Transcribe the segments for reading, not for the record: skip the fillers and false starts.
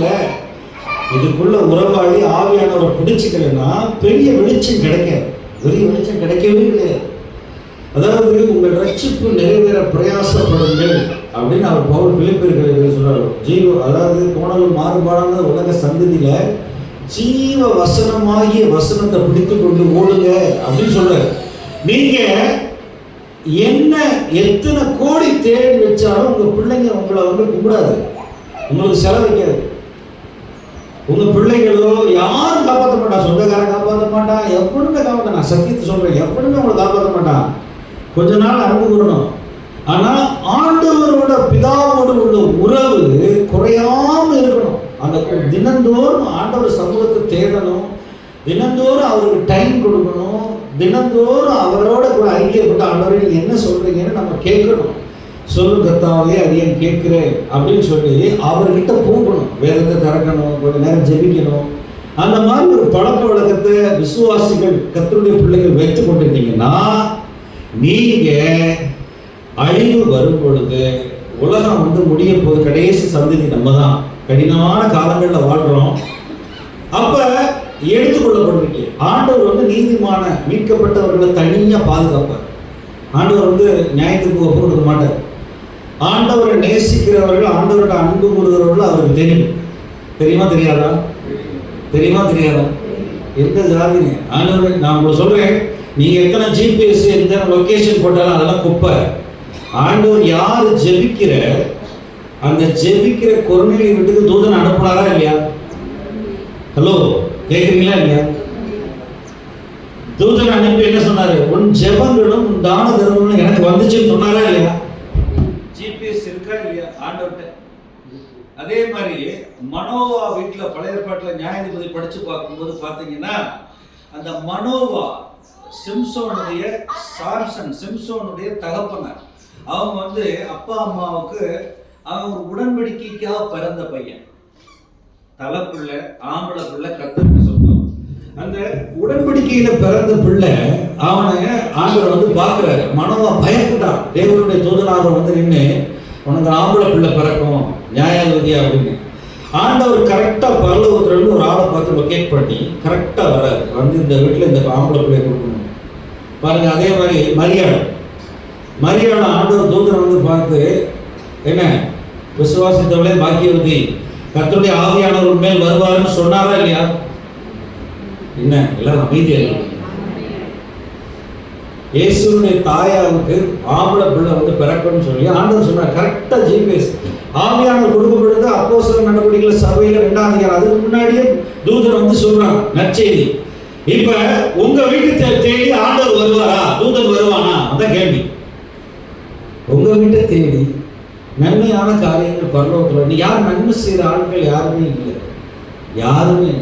பிடிச்சிக்கல, இதுக்குள்ள உறவாடி ஆவியானவரை பிடிச்சிக்கலன்னா பெரிய வெளிச்சம் கிடைக்காது. பெரிய வெளிச்சம் கிடைக்கவே கிடையாது. அதாவது உங்கள் ரட்சிப்பு நிறைவேற பிரயாசப்படுங்கள் அப்படின்னு அவர் பவுல் பிலிப்பியர்களுக்கு சொல்றாரு. அதாவது கோணலும் மாறுபாடான உலக சந்ததியில ஜீவ வசனமாகிய வசனத்தை பிடித்து கொண்டு ஓடுங்க அப்படின்னு சொல்றாரு. நீங்க என்ன எத்தனை கோடி தேடி வச்சாலும் உங்க பிள்ளைங்க உங்களை கும்பிடாது, உங்களுக்கு செலவழிக்காது. உங்க பிள்ளைகளோ யாரும் காப்பாற்ற மாட்டான், சொந்தக்காரன் காப்பாற்ற மாட்டான், எவனுமே காப்பாற்ற. நான் சத்தியத்தை சொல்றேன், எவனுமே உங்களை காப்பாற்ற மாட்டான். கொஞ்ச நாள் அன்பு கூடணும். ஆனா ஆண்டவரோட பிதாவோடு உள்ள உறவு குறையாம இருக்கணும். அந்த தினந்தோறும் ஆண்டவர் சமூகத்தை தேடணும், தினந்தோறும் அவருக்கு டைம் கொடுக்கணும், தினந்தோறும் அவரோட கூட ஐக்கியப்பட்ட ஆண்டவரை நீங்க என்ன சொல்றீங்கன்னு நம்ம கேட்கணும். சொல்லு கர்த்தாவே அடியேன் கேட்கிறேன் அப்படின்னு சொல்லி அவர்கிட்ட போகணும். வேதத்தை திறக்கணும், கொஞ்ச நேரம் ஜெபிக்கணும். அந்த மாதிரி ஒரு பழக்க வழக்கத்தை விசுவாசிகள் கர்த்தருடைய பிள்ளைகள் வைத்துக் கொண்டிருந்தீங்கன்னா நீங்க அழிவு வரும் பொழுது உலகம் முடிய போது கடைசி சந்ததி நம்ம தான். கடினமான காலங்களில் வாழ்றோம். அப்ப எடுத்துக்கொள்ளப்படுவீங்க. ஆண்டவர் நீதிமான மீட்கப்பட்டவர்களை தனியா பாதுகாப்பார். ஆண்டவர் நியாயத்துக்கு ஒப்பு கொடுக்க மாட்டார். ஆண்டவரை நேசிக்கிறவர்கள், ஆண்டவரோட அன்பு கூறுகிறவர்கள் அவருக்கு தெரியும். தெரியுமா தெரியாதா? தெரியுமா தெரியாதா? எந்த ஜாதினே ஆண்டவர். நான் உங்களுக்கு சொல்றேன், நீங்க எத்தனை ஜிபிஎஸ் எத்தனை லொகேஷன் போட்டாலும் அதெல்லாம் குப்பை. ஆண்டவர் யாரு ஜெபிக்கிற அந்த ஜெபிக்கிற கொரோனையை வீட்டுக்கு தூதன் அனுப்புனாரா இல்லையா? ஹலோ, கேட்குறீங்களா இல்லையா? தூதன் அனுப்பி என்ன சொன்னாரு? உன் ஜெபங்களும் உன் தான தர்மங்களும் எனக்கு வந்துச்சுன்னு சொன்னாரா இல்லையா? ஜிபிஎஸ் இருக்கா இல்லையா ஆண்டவர்கிட்ட? அதே மாதிரி மனோவா வீட்டில் பழைய ஏற்பாட்டில் நியாயாதிபதி படிச்சு பார்க்கும்போது பார்த்தீங்கன்னா அந்த மனோவா சிம்சோனுடைய சிம்சோனுடைய தகப்பனார். அவங்க அப்பா அம்மாவுக்கு அவன் ஒரு உடன்படிக்கைக்காக பிறந்த பையன், தலைப்பிள்ளை, ஆம்பளை பிள்ளை, கர்த்தருக்கு சொந்தம். அந்த உடன்படிக்கையில பிறந்த பிள்ளை அவனை ஆண்டவர் பார்க்கிறாரு. மனோவா பயப்பட்டான். தேவனுடைய தூதனாக நின்று உனக்கு ஆம்பளை பிள்ளை பிறக்கும் நியாயாதிபதி அப்படின்னு. ஆண்டவர் கரெக்டா பரலோகத்துல ஒரு ஆளை பார்த்து லொகேட் பண்ணி கரெக்டா வராது. இந்த வீட்டுல இந்த ஆம்பளை பிள்ளை கொடுக்கணும் பாருங்க. அதே மாதிரி மரியாதை ஆண்டவர் தூதன் பார்த்து என்ன விசுவாசித்தவளே பாக்கியவதி, கர்த்தருடைய ஆவியானவர் மேல் வருவாருன்னு சொன்னாரா இல்லையா? என்ன எல்லாரும் அமைதியா இருக்கு. இயேசுடைய தாயாவுக்கு ஆம்பளை பிள்ளை பிறக்கணும்னு சொல்லி ஆண்டவர் சொன்னார். கரெக்டா ஜிபிஎஸ் ஆவியானவர் கொடுக்கப்படுது. அப்போஸ்தலர் நடவடிக்கைகள் சபையில 2ஆம் அதிகாரம். அதுக்கு முன்னாடியே தூதன் சொல்றான் நற்செய்தி. இப்ப உங்க வீட்டு தேடி ஆண்டவர் வருவாரா? தூதன் வருவானா? அதான் கேள்வி. உங்க வீட்டை தேடி நன்மையான காரியங்கள் பரலோகத்துல யார் நன்மை செய்யற ஆட்கள் யாருமே இல்லை. யாருமே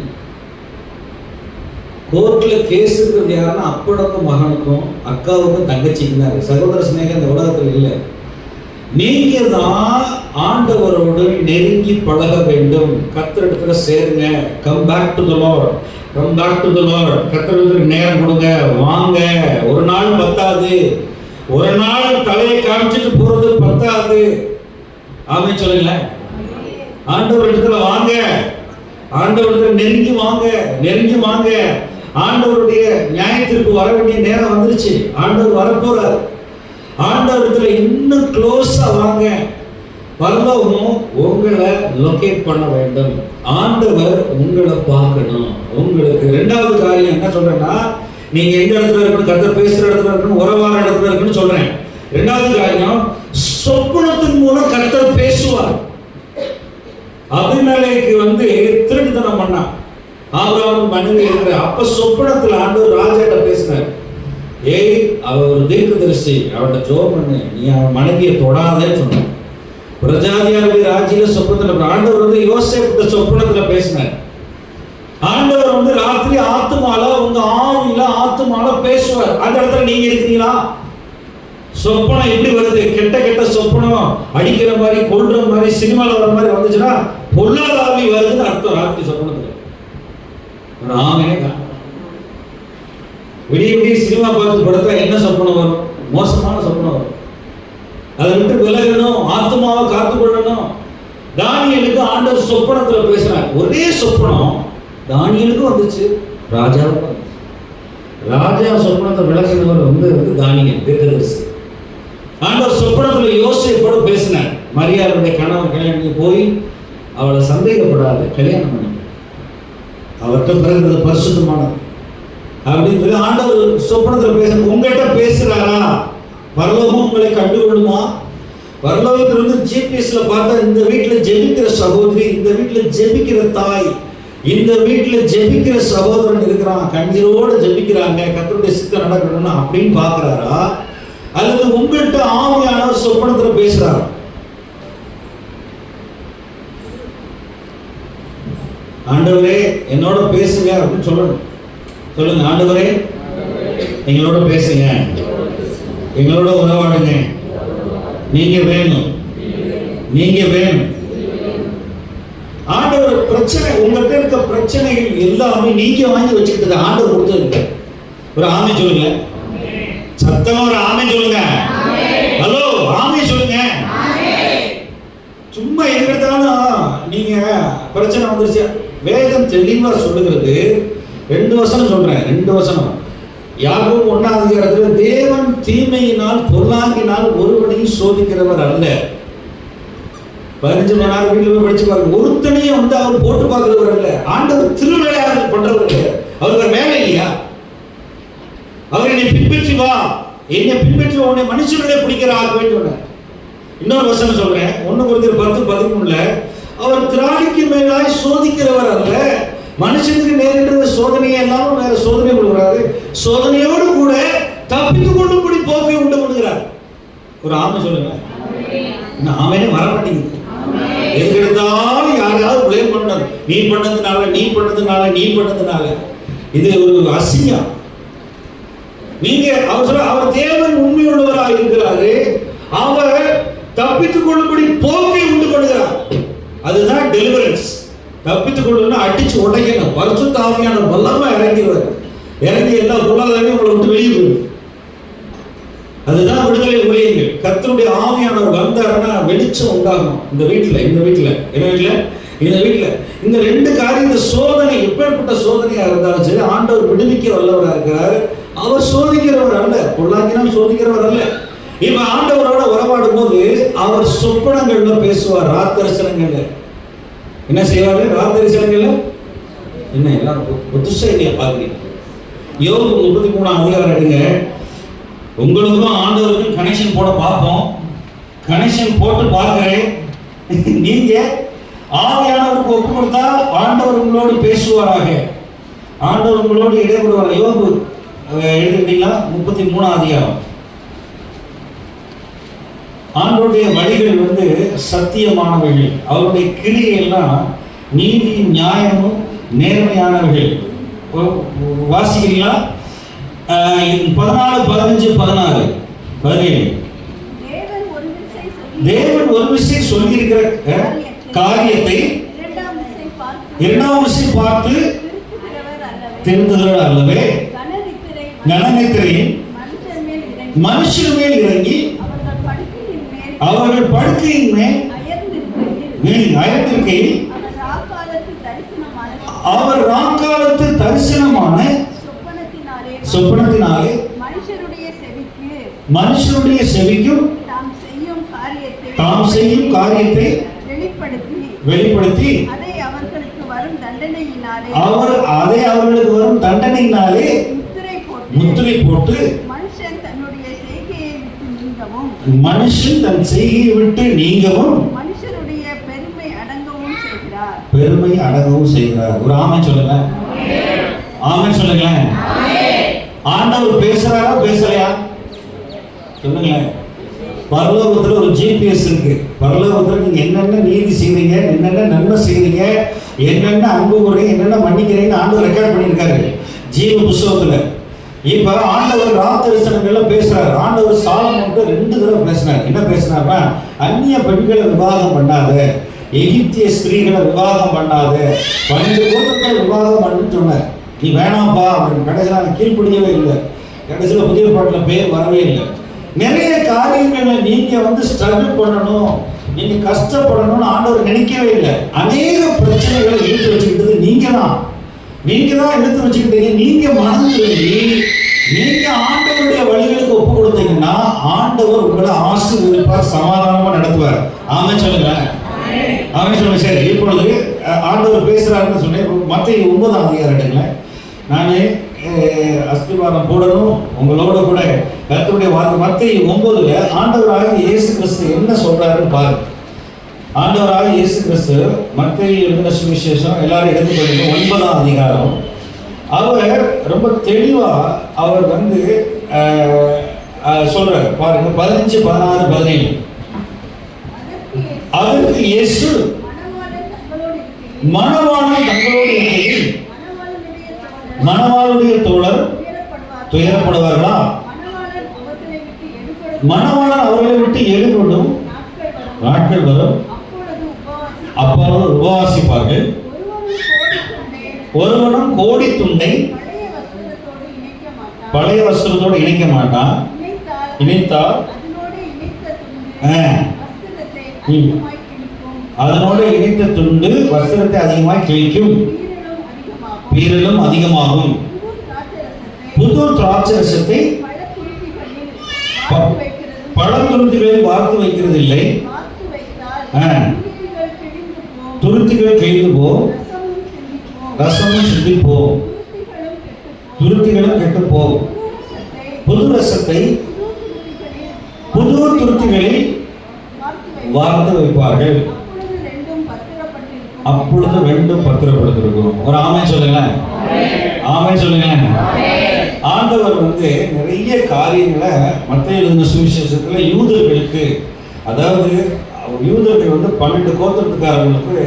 கோர்ட்ல கேஸ் இருக்கிறது யாருன்னா அப்பனுக்கும் மகனுக்கும், அக்காவுக்கும் தங்கச்சிக்கும் தான். சகோதர சிநேகம் இந்த உலகத்தில் இல்லை. நீங்க தான் ஆண்டவரோடு நெருங்கி பழக வேண்டும். கர்த்தரிடத்துல சேருங்க. Come back to the Lord, come back to the Lord. கர்த்தருக்கு நேரம் கொடுங்க, வாங்க. ஒரு நாள் பத்தாது, ஒரு நாள் தலையை காமிச்சிட்டு போறது பத்தாது. ஆமென் சொல்லுங்க. ஆண்டவரிடத்துல வாங்க, ஆண்டவரிடத்துல நெருங்கி வாங்க, நெருங்கி வாங்க. ஆண்டவருடைய நியாயத்திற்கு வர வேண்டிய நேரம் வந்துருச்சு. ஆண்டவர் வரப்போறார். ஆண்டவரிடத்துல இன்னும் க்ளோஸா வாங்க. பரலோகம் உங்களை லொகேட் பண்ண வேண்டும். ஆண்டவர் உங்களை பார்க்கணும். உங்களுக்கு இரண்டாவது காரியம் என்ன சொல்றேன்னா, நீங்க எந்த இடத்துல இருக்கணும், கர்த்தர் பேசுற இடத்துல இருக்கணும், உறவார இடத்துல இருக்குன்னு சொல்றேன். இரண்டாவது காரியம், சொப்பனத்தின் மூலம் கர்த்தர் பேசுவார். அபிமெலேக்கு திருட்டுத்தனம் பண்ணான். ஆபிரகாம் மனைவி இருக்கிற அப்ப சொப்பனத்துல ஆண்டவர் ராஜாட்ட பேசினார். ஏய், அவர் ஒரு தீர்க்கதரிசி, அவர்கிட்ட ஜெபம் பண்ணு, நீ அவன் மனைவியை தொடாதேன்னு சொன்ன. பிரஜாதியாருடைய ராஜ்யில சொப்பனத்துல ஆண்டவர் யோசேப்புட்ட சொப்பனத்துல பேசினார். ஆண்டவர் ராத்திரி ஆத்துமால உங்க ஆவியில ஆத்துமால பேசுவார். அந்த இடத்துல நீங்க இருக்கீங்களா? சொப்பனம் எப்படி வருது? கெட்ட கெட்ட சொப்பனம் அடிக்கிற மாதிரி, கொல்ற மாதிரி, சினிமால வர மாதிரி வந்துச்சுன்னா பொல்லாத ஆவி வருதுன்னு அர்த்தம். ராத்திரி சொப்பனத்துல விடிய விடிய சினிமா பார்த்து படுத்தா என்ன சொப்பனம் வரும்? மோசமான சொப்பனம் வரும். அதை விட்டு விலகணும், ஆத்மாவை காத்துக்கொள்ளணும். தானியேலுக்கு ஆண்டவர் சொப்பனத்துல பேசுறார். ஒரே சொப்பனம் தானியேலுக்கும் வந்துச்சு, ராஜாவுக்கும் வந்துச்சு. ராஜா சொப்பனத்தை விளக்குனவர் வந்து தானியேல் தீர்க்கதரிசி. ஆண்டவர் சொப்பனத்துல யோசேப்போட பேசினார். மரியாளுடைய கணவர் கல்யாணம் போய் அவளை சந்தேகப்படாத, கல்யாணம் பண்ண, அவர்கிட்ட பிறகு பரிசுத்தமானது அப்படின்னு சொல்லி ஆண்டவர் சொப்பனத்துல பேச. உங்கள்கிட்ட பேசுறாரா? பரலோகம் உங்களை கண்டுகொள்ளுமா? பரலோகத்துல வந்து ஜிபிஎஸ்ல பார்த்தா இந்த வீட்டுல ஜெபிக்கிற சகோதரி, இந்த வீட்டுல ஜெபிக்கிற தாய், இந்த வீட்டுல ஜெபிக்கிற சகோதரன் இருக்கிறான், கண்ணீரோட ஜெபிக்கிறாங்க, கர்த்தருடைய சித்தம் நடக்கணும்னு அப்படின்னு பாக்குறாரா? அல்லது உங்கள்கிட்ட ஆவியானவர் சொப்பனத்துல பேசுறாரா? ஆண்டவரே என்னோட பேசுங்க அப்படின்னு சொல்லணும். சொல்லுங்க, ஆண்டவரே எங்களோட பேசுங்க, எங்களோட உறவாடுங்க, நீங்க வேணும், நீங்க வேணும். ஆண்டவர் பிரச்சனை, உங்கள்கிட்ட இருக்க பிரச்சனைகள் எல்லாமே நீங்க வாங்கி வச்சுக்கிட்டு ஆண்டவர் கொடுத்துருக்க. ஒரு ஆமை சொல்லுங்க, சத்தமா ஒரு ஆமை சொல்லுங்க. ஹலோ, ஆமை சொல்லுங்க. சும்மா எங்கிட்டாலும் நீங்க பிரச்சனை வந்துருச்சு. வேதம் தெளிவா சொல்லுகிறது. 2 வசனம் சொல்றேன், 2 வசனம். யாக்கோபு 1ஆம் அதிகாரத்தில் தேவன் தீமையினால் பொல்லாங்கினால் ஒருவனையும் சோதிக்கிறவர் அல்ல. 15 மணி நேரம் வீட்டில் போய் படிச்சு பாருங்க. ஒருத்தனையும் வந்து அவர் போட்டு பார்க்கிறவர் அல்ல. ஆண்டவர் திருவிளையாடல் பண்றவர் இல்ல. அவருக்கு வேலை இல்லையா? அவர் என்னை பின்பற்றி வா, என்னை பின்பற்றி உன்னை மனுஷர்களே பிடிக்கிற ஆக வேண்டும். இன்னொரு வசனம் சொல்றேன், 1 கொரிந்தியர் 10:13. அவர் திராணிக்கு மேலாய் சோதிக்கிறவர் அல்ல, மனுஷனுக்கு நேரிடுற சோதனையை எல்லாம் வேற சோதனை கொடுக்கிறாரு, சோதனையோடு கூட தப்பித்து கொள்ளும்படி போக்கை உண்டு பண்ணுகிறார். ஒரு ஆமை சொல்லுங்க. ஆமையே வர மாட்டேங்குது. எதுக்கு எடுத்தாலும் யாராவது பிளேம் பண்ணாரு, நீ பண்ணதுனால, நீ பண்ணதுனால, நீ பண்ணதுனால. இது ஒரு அசிங்கம். நீங்க அவர் சொல்ல, அவர் தேவன் உண்மையுள்ளவராக இருக்கிறாரு, அவர் தப்பித்துக் கொள்ளும்படி போக்கை உண்டு பண்ணுகிறார். அதுதான் டெலிவரன்ஸ். தப்பித்துக் கொள்ளணும், அடிச்சு உடைக்கணும். பரிசுத்த ஆவியான வல்லமை இறங்கிடுவார். இறங்கி எல்லா பொருளாதாரையும் உங்களை விட்டு வெளியே போயிடும். அதுதான் விடுதலை ஊழியங்கள். கர்த்தருடைய ஆவியானவர் வந்தாருன்னா வெளிச்சம் உண்டாகும். இந்த வீட்டுல என்ன வீட்டுல இந்த வீட்டுல இந்த 2 காரியம், இந்த சோதனை எப்பேற்பட்ட சோதனையா இருந்தாலும் சரி, ஆண்டவர் விடுவிக்க வல்லவராக இருக்கிறார். அவர் சோதிக்கிறவர் அல்ல, பொல்லாங்கினால் சோதிக்கிறவர் அல்ல. இப்ப ஆண்டவரோட உறவாடும் போது அவர் சொப்பனங்கள்ல பேசுவார். ராத்தரிசனங்கள்ல என்ன செய்வாரு? ராத்தரிசனங்கள்ல என்ன எல்லாரும் புதுசையா பாக்குறீங்க? யோபு 33ஆம் அதிகாரம் எடுங்க. உங்களுக்கும் ஆண்டவருக்கும் கனெக்ஷன் போட பார்ப்போம். கனெக்ஷன் போட்டு பார்க்கிறேன். நீங்க ஆவியானவருக்கு ஒப்பு கொடுத்தா ஆண்டவர் உங்களோடு பேசுவாராக, ஆண்டவர் உங்களோடு இடைபடுவார். யோபு எழுதிட்டீங்களா? 33ஆம் அதிகாரம். ஆண்டவருடைய வழிகள் வந்து சத்தியமானவர்கள், அவருடைய கிரியையெல்லாம் நீதி நியாயமும் நேர்மையானவர்கள். வாசிக்கிறீங்களா? 14, 15, 16, 17. தேவன் ஒரு விஷயம் சொல்லியிருக்கிற காரியத்தை 2ஆம் விஷயம் பார்த்து திருந்துகிறவர் அல்லவே, கனநித்திரையின் மனுஷன் மேல் இறங்கி அவர்கள் படுக்கையின் மேல் அயர்ந்திருக்கையில் அவர் ராக்காலத்து தரிசனமான சொப்பனத்தினாலே மனுஷருடைய செவிக்கும் தாம் செய்யும் காரியத்தை வெளிப்படுத்தி அதை அவர்களுக்கு வரும் தண்டனையினாலே முத்திரை போட்டு மனுஷன் தன் செய்கையை விட்டு நீங்கவும் பெருமை அடங்கவும் செய்கிறார். ஒரு ஆமென் சொல்லுங்க. ஆமென் சொல்லுங்க. ஆண்டவர் பேசுறாரா பேசலையா சொல்லுங்களேன். பரலோகத்துல ஒரு ஜிபிஎஸ் இருக்கு. பரலோகத்துல நீங்க என்னென்ன நீதி செய்றீங்க, என்னென்ன நன்மை செய்றீங்க, என்னென்ன அன்பு கூறீங்க, என்னென்ன மன்னிக்கிறீங்கன்னு ஆண்டவர் ரெக்கார்ட் பண்ணியிருக்காரு ஜீவ புஸ்தகத்துல. இப்ப ஆண்டவர் ராத்தரிசனங்கள்ல பேசுறாரு. ஆண்டவர் சாலமோனுக்கு 2 தடவை பேசினார். என்ன பேசினார்னா, அந்நிய பெண்களை விவாகம் பண்ணாத, எகிப்திய ஸ்திரீகளை விவாகம் பண்ணாத, 12 கோத்திரங்களை விவாகம் பண்ணுன்னு சொன்னார். நீ வேணாம்பா அப்படின்னு. கடைசியில் நான் கீழ்ப்படியவே இல்லை. கடைசியில் புதிய பாட்டில் பேர் வரவே இல்லை. நிறைய காரியங்களை நீங்க வந்து ஸ்ட்ரகிள் பண்ணணும், நீங்க கஷ்டப்படணும்னு ஆண்டவர் நினைக்கவே இல்லை. அநேக பிரச்சனைகளை இழுத்து வச்சுக்கிட்டது நீங்க தான் இழுத்து வச்சுக்கிட்டீங்க. நீங்க மனம் திரும்பி நீங்க ஆண்டவருடைய வழிகளுக்கு ஒப்பு கொடுத்தீங்கன்னா ஆண்டவர் உங்களை ஆசீர்வதிப்பார், சமாதானமா நடத்துவார். ஆமென் சொல்லுங்க. ஆமென் சொல்லுங்க. சரி, இப்பொழுது ஆண்டவர் பேசுறாருன்னு சொன்னேன். மத்தேயு 9ஆம் அதிகாரம் எடுங்களேன். நான் அஸ்திவாரம் போடணும் உங்களோட கூட கர்த்தருடைய வார்த்தை. மத்தேயு 9ல ஆண்டவராக இயேசு கிறிஸ்து என்ன சொல்றாருன்னு பாருங்க. ஆண்டவராக இயேசு கிறிஸ்து மத்தேயு எழுதின சுவிசேஷம் எல்லாரும் எடுத்துக்கொள்ளுங்க, 9ஆம் அதிகாரம். அவர் ரொம்ப தெளிவா அவர் சொல்றாரு பாருங்க, 15, 16, 17. அதற்கு இயேசு மணவாளன் தங்களோடு இருக்கையில் மணவாளுடைய தோழர் துயரப்படுவார்களா? மணவாளன் அவர்களை விட்டு எடுபடும் நாட்கள் வரும், அப்பொழுது உபவாசிப்பார்கள். ஒருவனும் கோடி துண்டை பழைய வஸ்திரத்தோடு இணைக்க மாட்டான். இணைத்தால் அதனோடு இணைத்த துண்டு வஸ்திரத்தை அதிகமாக கிழிக்கும், பீரலும் அதிகமாகும். புது திராட்சரசத்தை பழத்துருத்திகளில் வார்த்து வைக்கிறது இல்லை, துருத்திகள் கிழிந்து போ, ரசமும் சிந்தி போ, துருத்திகளும் கெட்டு போ. புது ரசத்தை புது துருத்திகளில் வார்த்து வைப்பார்கள், அப்பொழுது ரெண்டும் பத்திரப்படுத்திருக்கும். ஒரு ஆமென் சொல்லுங்களேன். ஆமென் சொல்லுங்களேன். ஆண்டவர் நிறைய காரியங்களை மத்தேயு எழுதின சுவிசேஷத்துல யூதர்களுக்கு, அதாவது யூதர்கள் 12 கோத்திரத்துக்காரர்களுக்கு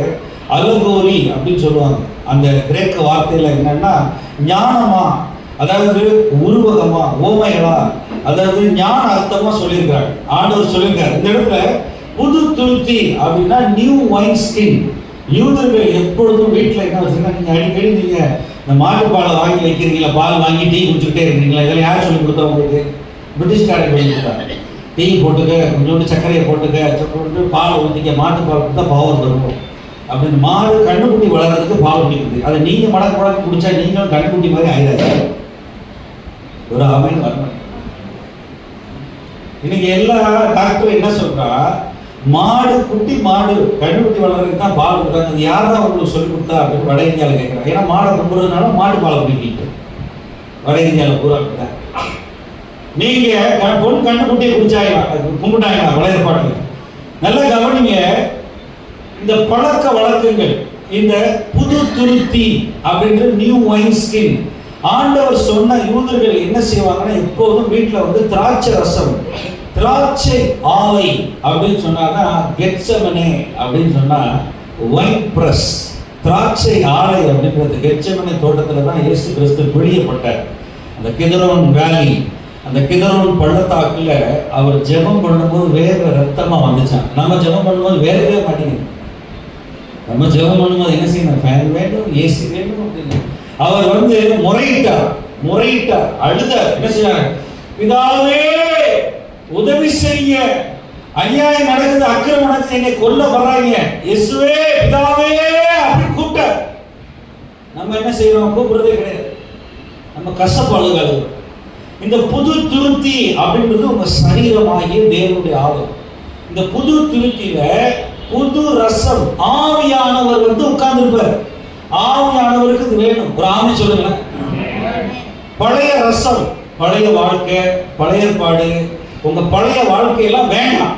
அலகோரி அப்படின்னு சொல்லுவாங்க. அந்த கிரேக்க வார்த்தையில என்னன்னா ஞானமா, அதாவது உருவகமா, ஓமைகளா, அதாவது ஞான அர்த்தமா சொல்லியிருக்காங்க. ஆண்டவர் சொல்லியிருக்காரு இந்த இடத்துல புது துருத்தி அப்படின்னா நியூ வைன் ஸ்கின். யூதர்கள் எப்பொழுதும் வீட்டில் என்ன வச்சுருக்கா, நீங்கள் அடிக்கடி நீங்கள் இந்த மாட்டு பாலை வாங்கி வைக்கிறீங்களா, பால் வாங்கி டீ குடிச்சுக்கிட்டே இருக்கிறீங்களா, இதெல்லாம் யார் சொல்லி கொடுத்தா உங்களுக்கு? பிரிட்டிஷ்காரங்க சொல்லி கொடுத்தாங்க. டீ போட்டுக்க, கொஞ்சோண்டு சர்க்கரையை போட்டுக்க, பால் ஊற்றிக்க, மாட்டு பால் கொடுத்தா பவர் இருக்கும் அப்படின்னு. மாடு கண்ணுக்குட்டி வளர்கிறதுக்கு பால் குடிக்குது. அதை நீங்கள் மடக்கு குடிச்சா நீங்களும் கண்ணுக்குட்டி மாதிரி ஆயிடாது. ஒரு ஆமென் வரணும். இன்னைக்கு எல்லா டாக்டரும் என்ன சொல்றா, மாடு குட்டி மாடு கண்ணுக்குட்டி வளர்றதுக்கு தான் பால் கொடுக்குறாங்க. அது யார் தான் உங்களுக்கு சொல்லி கொடுத்தா அப்படின்னு வட இந்தியாவில் கேட்குறாங்க. ஏன்னா மாடை கும்பிடுறதுனால மாட்டு பாலை குடிக்கிட்டு வட இந்தியாவில் பூரா அப்படிதான். நீங்க பொன் கண்ணுக்குட்டியை கும்பிட்டாங்க வளையற்பாட்டில். நல்லா கவனிங்க, இந்த பழக்க வழக்கங்கள், இந்த புது துருத்தி அப்படின்ற நியூ வைன் ஸ்கின். ஆண்டவர் சொன்ன யூதர்கள் என்ன செய்வாங்கன்னா எப்போதும் வீட்டில் திராட்சை ரசம், திராட்சை ஆலை அப்படின்னு சொன்னா கெட்செமனே அப்படின்னு சொன்னா வைன் பிரஸ், திராட்சை ஆலை அப்படின்றது கெட்செமனே தோட்டத்தில் தான் இயேசு கிறிஸ்து பிடிக்கப்பட்டார். அந்த கிதரோன் வேலி, அந்த கிதரோன் பள்ளத்தாக்குல அவர் ஜெபம் பண்ணும்போது வேற ரத்தமா வந்துச்சான். நம்ம ஜெபம் பண்ணும்போது வேறவே மாட்டேங்குது. நம்ம ஜெபம் பண்ணும்போது என்ன செய்யணும், ஃபேன் வேணும், ஏசி வேணும் அப்படின்னு. அவர் முறையிட்டார், அழுதார். என்ன செய்யார், பிதாவே உதவி செய்ய, அநியாயம் நடக்குது, அக்கிரமம் நடக்குது, என்னை கொல்ல வர்றாங்க, இயேசுவே பிதாவே அப்படின்னு கூப்பிட்டார். நம்ம என்ன செய்யறோம், கூப்பிடுறதே கிடையாது. நம்ம கசப்பு அழுகாது. இந்த புது துருத்தி அப்படின்றது உங்க சரீரமாகிய தேவனுடைய ஆவி. இந்த புது துருத்தியில புது ரசம், ஆவியானவர் உட்கார்ந்துருப்பார். ஆவியானவருக்கு இது வேணும். ஒரு ஆவி சொல்லுங்க. பழைய ரசம், பழைய வாழ்க்கை, பழைய பாடு, உங்க பழைய வாழ்க்கையெல்லாம் வேண்டாம்.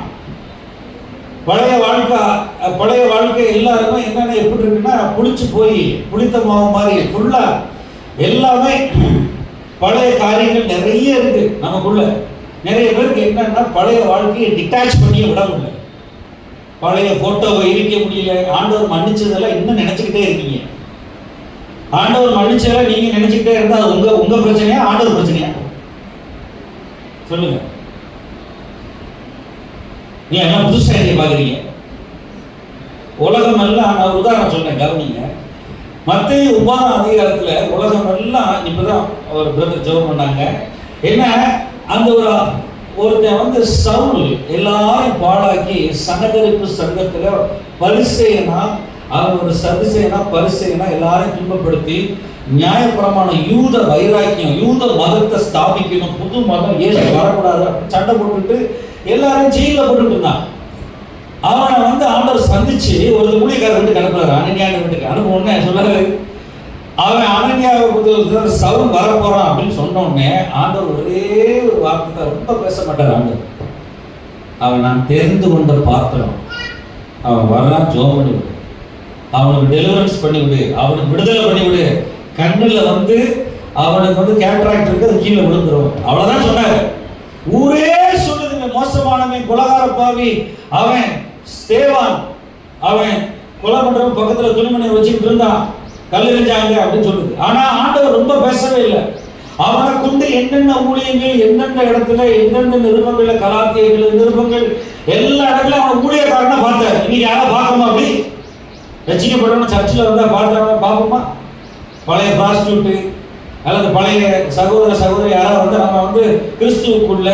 பழைய வாழ்க்கை எல்லாருமே என்னென்ன எப்படி இருக்குன்னா புளிச்சு போய் புளித்த மாவு மாதிரி ஃபுல்லா எல்லாமே பழைய காரியங்கள் நிறைய இருக்கு நமக்குள்ள. நிறைய பேருக்கு என்னன்னா பழைய வாழ்க்கையை டிட்டாச் பண்ணி விட முடியல, பழைய போட்டோவை இருக்க முடியல. ஆண்டவர் மன்னிச்சதெல்லாம் இன்னும் நினைச்சுக்கிட்டே இருக்கீங்க. ஆண்டவர் மன்னிச்சதெல்லாம் நீங்க நினைச்சுக்கிட்டே இருந்தா அது உங்க பிரச்சனையா ஆண்டவர் பிரச்சனையா சொல்லுங்க. நீ என்ன புதுசா பாக்குறீங்க? உலகம் எல்லாம், நான் உதாரணம் சொன்னேன் கவனிங்க. மத்தேயு 9ஆம் அதிகாரத்துல உலகம் எல்லாம் இப்பதான் ஒரு பிரதர் ஜெபம் பண்ணாங்க. என்ன, அந்த ஒருத்தன் வந்து சவுல் எல்லாரும் பாழாக்கி சனகரிப்பு சங்கத்துல பரிசேயனா, அவன் ஒரு சதுசேயனா பரிசேயனா எல்லாரையும் துன்பப்படுத்தி நியாயப்பிரமாண யூத வைராக்கியம், யூத மதத்தை ஸ்தாபிக்கணும், புது மதம் ஏசு வரக்கூடாது சண்டை போட்டுட்டு எல்லாரும் ஜெயில போட்டுட்டு இருந்தான். அவனை வந்து ஆண்டவர் சந்திச்சு ஒரு ஊழியக்காரர் வீட்டுக்கு அனுப்புறாரு, அனனியா வீட்டுக்கு அனுப்புனே சொல்றாரு. அவன் அனனியாவை சவுல் வரப்போறான் அப்படின்னு சொன்ன உடனே ஆண்டவர் ஒரே ஒரு வார்த்தை, ரொம்ப பேச மாட்டார் ஆண்டவர். அவன் நான் தெரிந்து கொண்ட பாத்திரம், அவன் வரலாம், ஜோம் பண்ணி விடு, அவனுக்கு டெலிவரன்ஸ் பண்ணிவிடு, அவனுக்கு விடுதலை பண்ணிவிடு, கண்ணில் வந்து அவனுக்கு வந்து கேட்ராக்ட் இருக்கு, அது கீழே விழுந்துடும், அவ்வளவுதான் சொன்னாரு. ஊரே சொல்லுதுங்க, மோசமானவன், கொலகார பாவி, அவன் ஸ்தேவான், அவன் கொலை பண்றவன் பக்கத்துல துணிமணி வச்சுக்கிட்டு இருந்தான், கல்லெறிஞ்சாங்க அப்படின்னு சொல்லுது. ஆனா ஆண்டவர் ரொம்ப பேசவே இல்லை. அவனை கொண்டு என்னென்ன ஊழியங்கள், எந்தெந்த இடத்துல, எந்தெந்த நிருபங்கள்ல, கலாத்தியங்கள் நிருபங்கள் எல்லா இடத்துலயும் அவன் ஊழியக்காரனா பார்த்தார். இன்னைக்கு யாரை பார்க்கணுமா? அப்படி ரசிக்கப்படணும் சர்ச்சில் வந்தா பார்த்தவங்க பார்ப்போமா? பழைய பிராஸ்டியூட்டு அல்லது பழைய சகோதரி யாராவது வந்து நம்ம வந்து கிறிஸ்துவுக்குள்ள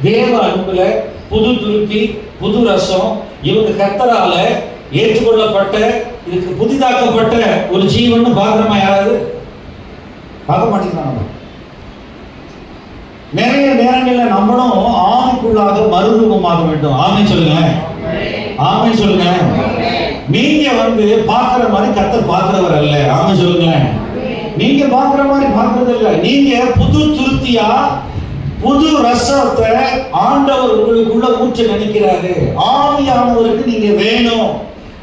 தேவ அன்புல புது துருத்தி, புது ரசம், இவங்க கர்த்தரால ஏற்றுக்கொள்ளப்பட்ட, இதுக்கு புதிதாக்கப்பட்ட ஒரு ஜீவன் பார்க்கிறோமா? யாராவது பார்க்க மாட்டேங்கிறாங்க. நிறைய நேரங்களில் நம்மளும் ஆவிக்குள்ளாக மறுரூபமாக வேண்டும். ஆமென் சொல்லுங்க, ஆமென் சொல்லுங்க. நீங்க வந்து பார்க்கிற மாதிரி கர்த்தர் பார்க்கிறவர் அல்ல. ஆமென் சொல்லுங்க. நீங்க பார்க்கிற மாதிரி பார்க்கிறது இல்ல. நீங்க புது துருத்தியா, புது ரசத்தை ஆண்டவர் உங்களுக்குள்ள ஊற்ற நினைக்கிறாரு. ஆவியானவருக்கு நீங்க வேணும்.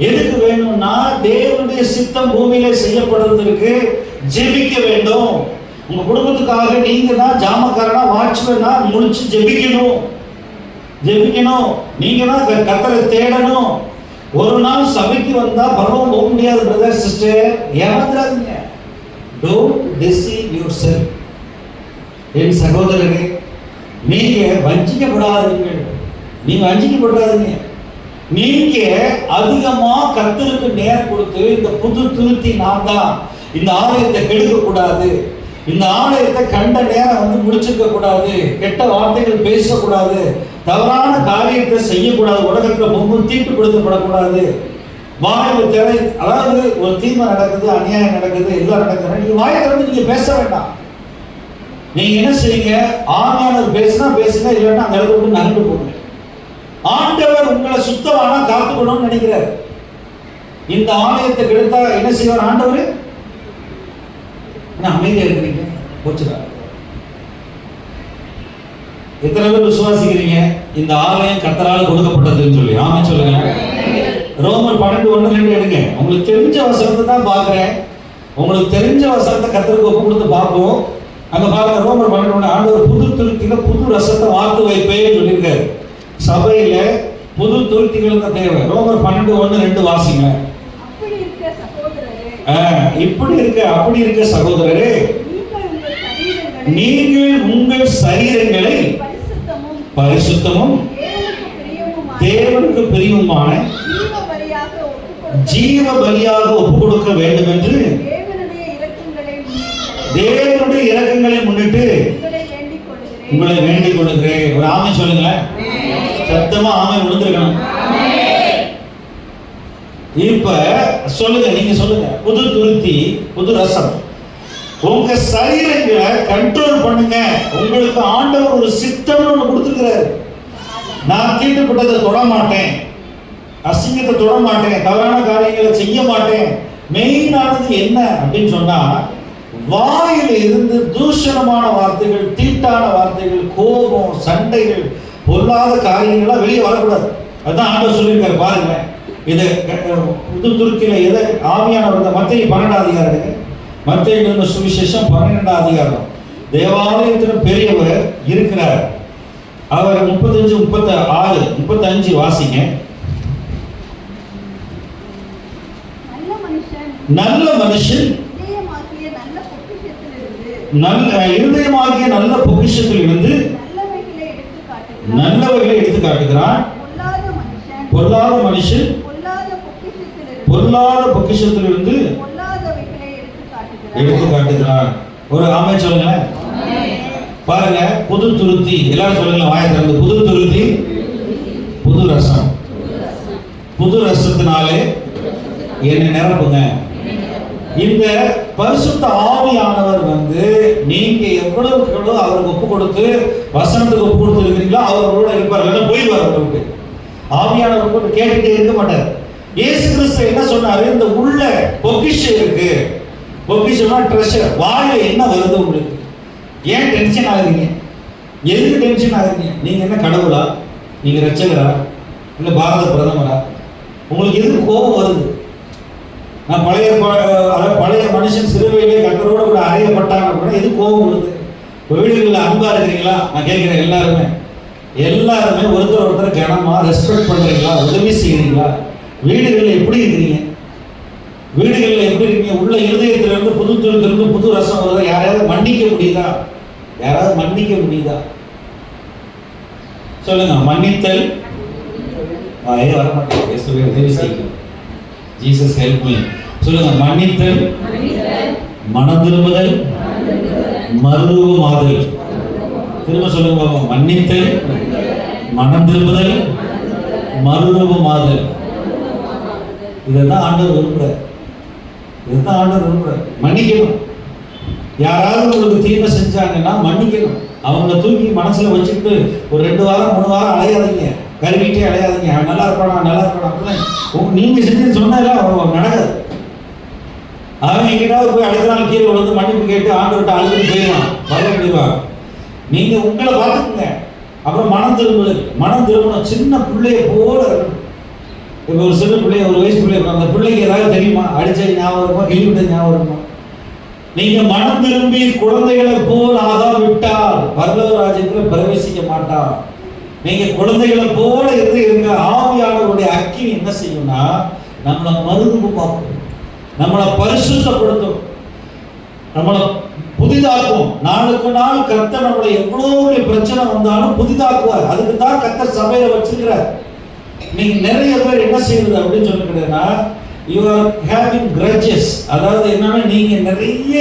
எதுக்கு வேணும்னா தேவனுடைய சித்தம் பூமியில செய்யப்படுவதற்கு ஜெபிக்க வேண்டும். உங்க குடும்பத்துக்காக நீங்க தான் ஜாமக்காரனா, வாட்ச்மேனா முழிச்சு ஜெபிக்கணும். நீங்க தான் கர்த்தரை தேடணும். ஒரு நாள் சபைக்கு வந்தா பரவம் போக முடியாது பிரதர் சிஸ்டர், ஏமாந்துடாதீங்க. Don't deceive yourself. என் சகோதரரே, நீங்க வஞ்சிக்கப்படாதீங்க. நீங்க அதிகமா கர்த்தருக்கு நேரம் கொடுத்து இந்த புது துருத்தி நான் தான், இந்த ஆலயத்தை கெடுக்க கூடாது, இந்த ஆலயத்தை கண்ட நேரம் வந்து முடிச்சிருக்க கூடாது, கெட்ட வார்த்தைகள் பேசக்கூடாது, தவறான காரியத்தை செய்யக்கூடாது, உலகத்துல ரொம்ப தீட்டுப்படுத்தப்படக்கூடாது, வாயில திரை, அதாவது ஒரு தீமை நடக்குது, அநியாயம் நடக்குது, எல்லாம் நடக்குது, நீங்க வாயை திறந்து நீங்க பேச வேண்டாம். நீங்க என்ன செய்யுங்க? ஆவியானவர் பேசுனா பேசுங்க, இல்லைன்னா அந்த இடத்துல விட்டு நகர்ந்து போங்க. ஆண்டவர் உங்களை சுத்தமான காத்துக்கணும்னு நினைக்கிறார். இந்த ஆலயத்தை கெடுத்தா என்ன செய்வார் ஆண்டவர்? அமைதியா இருக்கிறீங்க, போச்சுடா. எத்தனை பேர் விசுவாசிக்கிறீங்க இந்த ஆலயம் கர்த்தரால் கொடுக்கப்பட்டதுன்னு சொல்லி? ஆமென் சொல்லுங்க. ரோமர் 12:1-2 எடுங்க. உங்களுக்கு தெரிஞ்ச வசனத்தை தான் பார்க்கிறேன். உங்களுக்கு தெரிஞ்ச வசனத்தை கர்த்தருக்கு ஒப்பு கொடுத்து பார்ப்போம். அங்க பாருங்க, ரோமர் 12:1, ஆண்டவர் புது துருத்தியில புது ரசத்தை வார்த்து வைப்பேன்னு சொல்லியிருக்காரு. சபையில புது துருத்திகள் தான் தேவை. ரோமர் 12:1-2 வாசிங்க. அப்படி இருக்க சகோதரரே, நீங்கள் உங்கள் சரீரங்களை பரிசுத்தமும் தேவனுக்கு பிரியமுமான ஜீவ பலியாக ஒப்புக் கொடுக்க வேண்டும் என்று தேவனுடைய இரக்கங்களை முன்னிட்டு உங்களை வேண்டிக் கொள்கிறேன். ஒரு ஆமென் சொல்லுங்களேன். சத்தமா ஆமென் விழுந்திருக்கணும். இப்ப சொல்லுங்க, நீங்க சொல்லுங்க. புது துருத்தி, புது ரசம். உங்க சரீரங்களை கண்ட்ரோல் பண்ணுங்க. உங்களுக்கு ஆண்டவர் ஒரு சித்தம் ஒன்று கொடுத்துருக்கிறாரு. நான் தீட்டுப்பட்டதை தொட மாட்டேன், அசிங்கத்தை தொட மாட்டேன், தவறான காரியங்களை செய்ய மாட்டேன். மெயினானது என்ன அப்படின்னு சொன்னா, வாயில இருந்து தூஷணமான வார்த்தைகள், தீட்டான வார்த்தைகள், கோபம், சண்டைகள், பொல்லாத காரியங்கள்லாம் வெளியே வரக்கூடாது. அதுதான் ஆண்டவர் சொல்லியிருக்காரு. பாருங்க, இதை புது துருத்தியில எதை ஆவியானவர் மத்தேயு 12 அதிகாரம், மத்தேயு சுவிசேஷம் 12 அதிகாரம். தேவாலயத்தில் பெரியவர் இருக்கிறார். அவர் 35, 36, 35 வாசிங்க. நல்ல மனுஷன் இருதயமாகிய நல்ல பொக்கிஷத்தில் இருந்து நல்லவைகளை எடுத்து காட்டுகிறான். பொல்லாத மனுஷன் பொல்லாத பொக்கிஷத்தில் இருந்து எடுத்து காட்டுகிறான். ஒரு ஆமென் சொல்லுங்க. பாருங்க, புது துருத்தி. எல்லாரும் சொல்லுங்க வாயை திறந்து, புது துருத்தி, புது ரசம். புது ரசத்தினாலே என்னை நிரப்புங்க. இந்த பரிசுத்த ஆவியானவர் நீங்க எவ்வளவுக்கு எவ்வளவு அவருக்கு ஒப்பு கொடுத்து வசனத்துக்கு ஒப்பு கொடுத்து இருக்கிறீங்களோ அவரோட இருப்பார். இல்லைன்னா போயிடுவார். அவருக்கு ஆவியானவர் கூட கேட்டுட்டே இருக்க மாட்டார். இயேசு கிறிஸ்து என்ன சொன்னாரு? இந்த உள்ள பொக்கிஷம் இருக்கு. பொக்கிஷம்னா ட்ரெஷர். வாயில என்ன வருது உங்களுக்கு? ஏன் டென்ஷன் ஆகுறீங்க? எதுக்கு டென்ஷன் ஆகுறீங்க? நீங்க என்ன கடவுளா? நீங்க ரட்சகரா? இல்ல பாரத பிரதமரா? உங்களுக்கு எதுக்கு கோபம் வருது? நான் பழைய மனுஷன் சிறுவையிலே கர்த்தரோட கூட அறையப்பட்டாங்க அப்படின்னா எது கோபம் வருது? வீடுகளில் அன்பா இருக்கிறீங்களா? நான் கேட்கிறேன். எல்லாருமே ஒருத்தர் கனமா ரெஸ்பெக்ட் பண்றீங்களா? உதவி செய்யறீங்களா? வீடுகளில் எப்படி இருக்கிறீங்க? வீடுகளில் எப்படி இருக்கீங்க? உள்ள இருதயத்திலிருந்து புது துருத்திலிருந்து புது ரசம் வருதா? யாராவது மன்னிக்க முடியுதா? சொல்லுங்க. மன்னித்தல் வர மாட்டேன். உதவி செய்யும். Jesus help me. சொல்லுங்க. மன்னித்தல், மனம் திரும்புதல், மறுரூபமாதல். திரும்ப சொல்லுங்க பாப்போம். மன்னித்தல், மனம் திரும்புதல், மறுரூபமாதல். இதுதான் ஆண்டவர் விரும்புறார். மன்னிக்கணும். யாராவது உங்களுக்கு தீமை செஞ்சாங்கன்னா மன்னிக்கணும். அவங்கள தூக்கி மனசுல வச்சுக்கிட்டு ஒரு 2 வாரம் 3 வாரம் அலையாதீங்க. கருவிட்டே அலையாதீங்க. அவன் நல்லா இருப்பானா நீங்க செஞ்சு சொன்னால நடக்காது. அவன் எங்கிட்டாவது போய் அடுத்த நாள் கீழே விழுந்து மன்னிப்பு கேட்டு ஆண்டவர்கிட்ட அழுதுட்டு போயிடுவான். வரவேண்டிடுவான். நீங்க உங்களை பார்த்துக்குங்க. அப்புறம் மனம் திரும்பணும். சின்ன பிள்ளைய போல இருக்கணும். இப்போ ஒரு சின்ன பிள்ளைய, ஒரு வயசு பிள்ளை, அந்த பிள்ளைக்கு ஏதாவது தெரியுமா? அடிச்ச ஞாபகம் இருக்குமா? கிழிவிட்ட ஞாபகம் இருக்குமா? நீங்க மனம் திரும்பி குழந்தைகளை போல் ஆகாவிட்டால் பரலோக ராஜ்யத்தில் பிரவேசிக்க மாட்டார். நீங்க குழந்தைகளை போல இருங்க. ஆவியானவருடைய அக்கினி என்ன செய்யும்னா நம்மளை மறுரூபம் பார்க்கும், நம்மளை பரிசுத்தப்படுத்தும், நம்மளை புதிதாக்கும். நாளுக்கு நாள் கர்த்தர் நம்மளை எவ்வளவு பிரச்சனை வந்தாலும் புதிதாக்குவார். அதுக்கு தான் கர்த்தர் சபையில வச்சிருக்கிறார். நீங்க நிறைய பேர் என்ன செய்யுது அப்படின்னு சொல்லிக்கிட்டேன்னா, you are having grudges. அதாவது என்னன்னா நீங்க நிறைய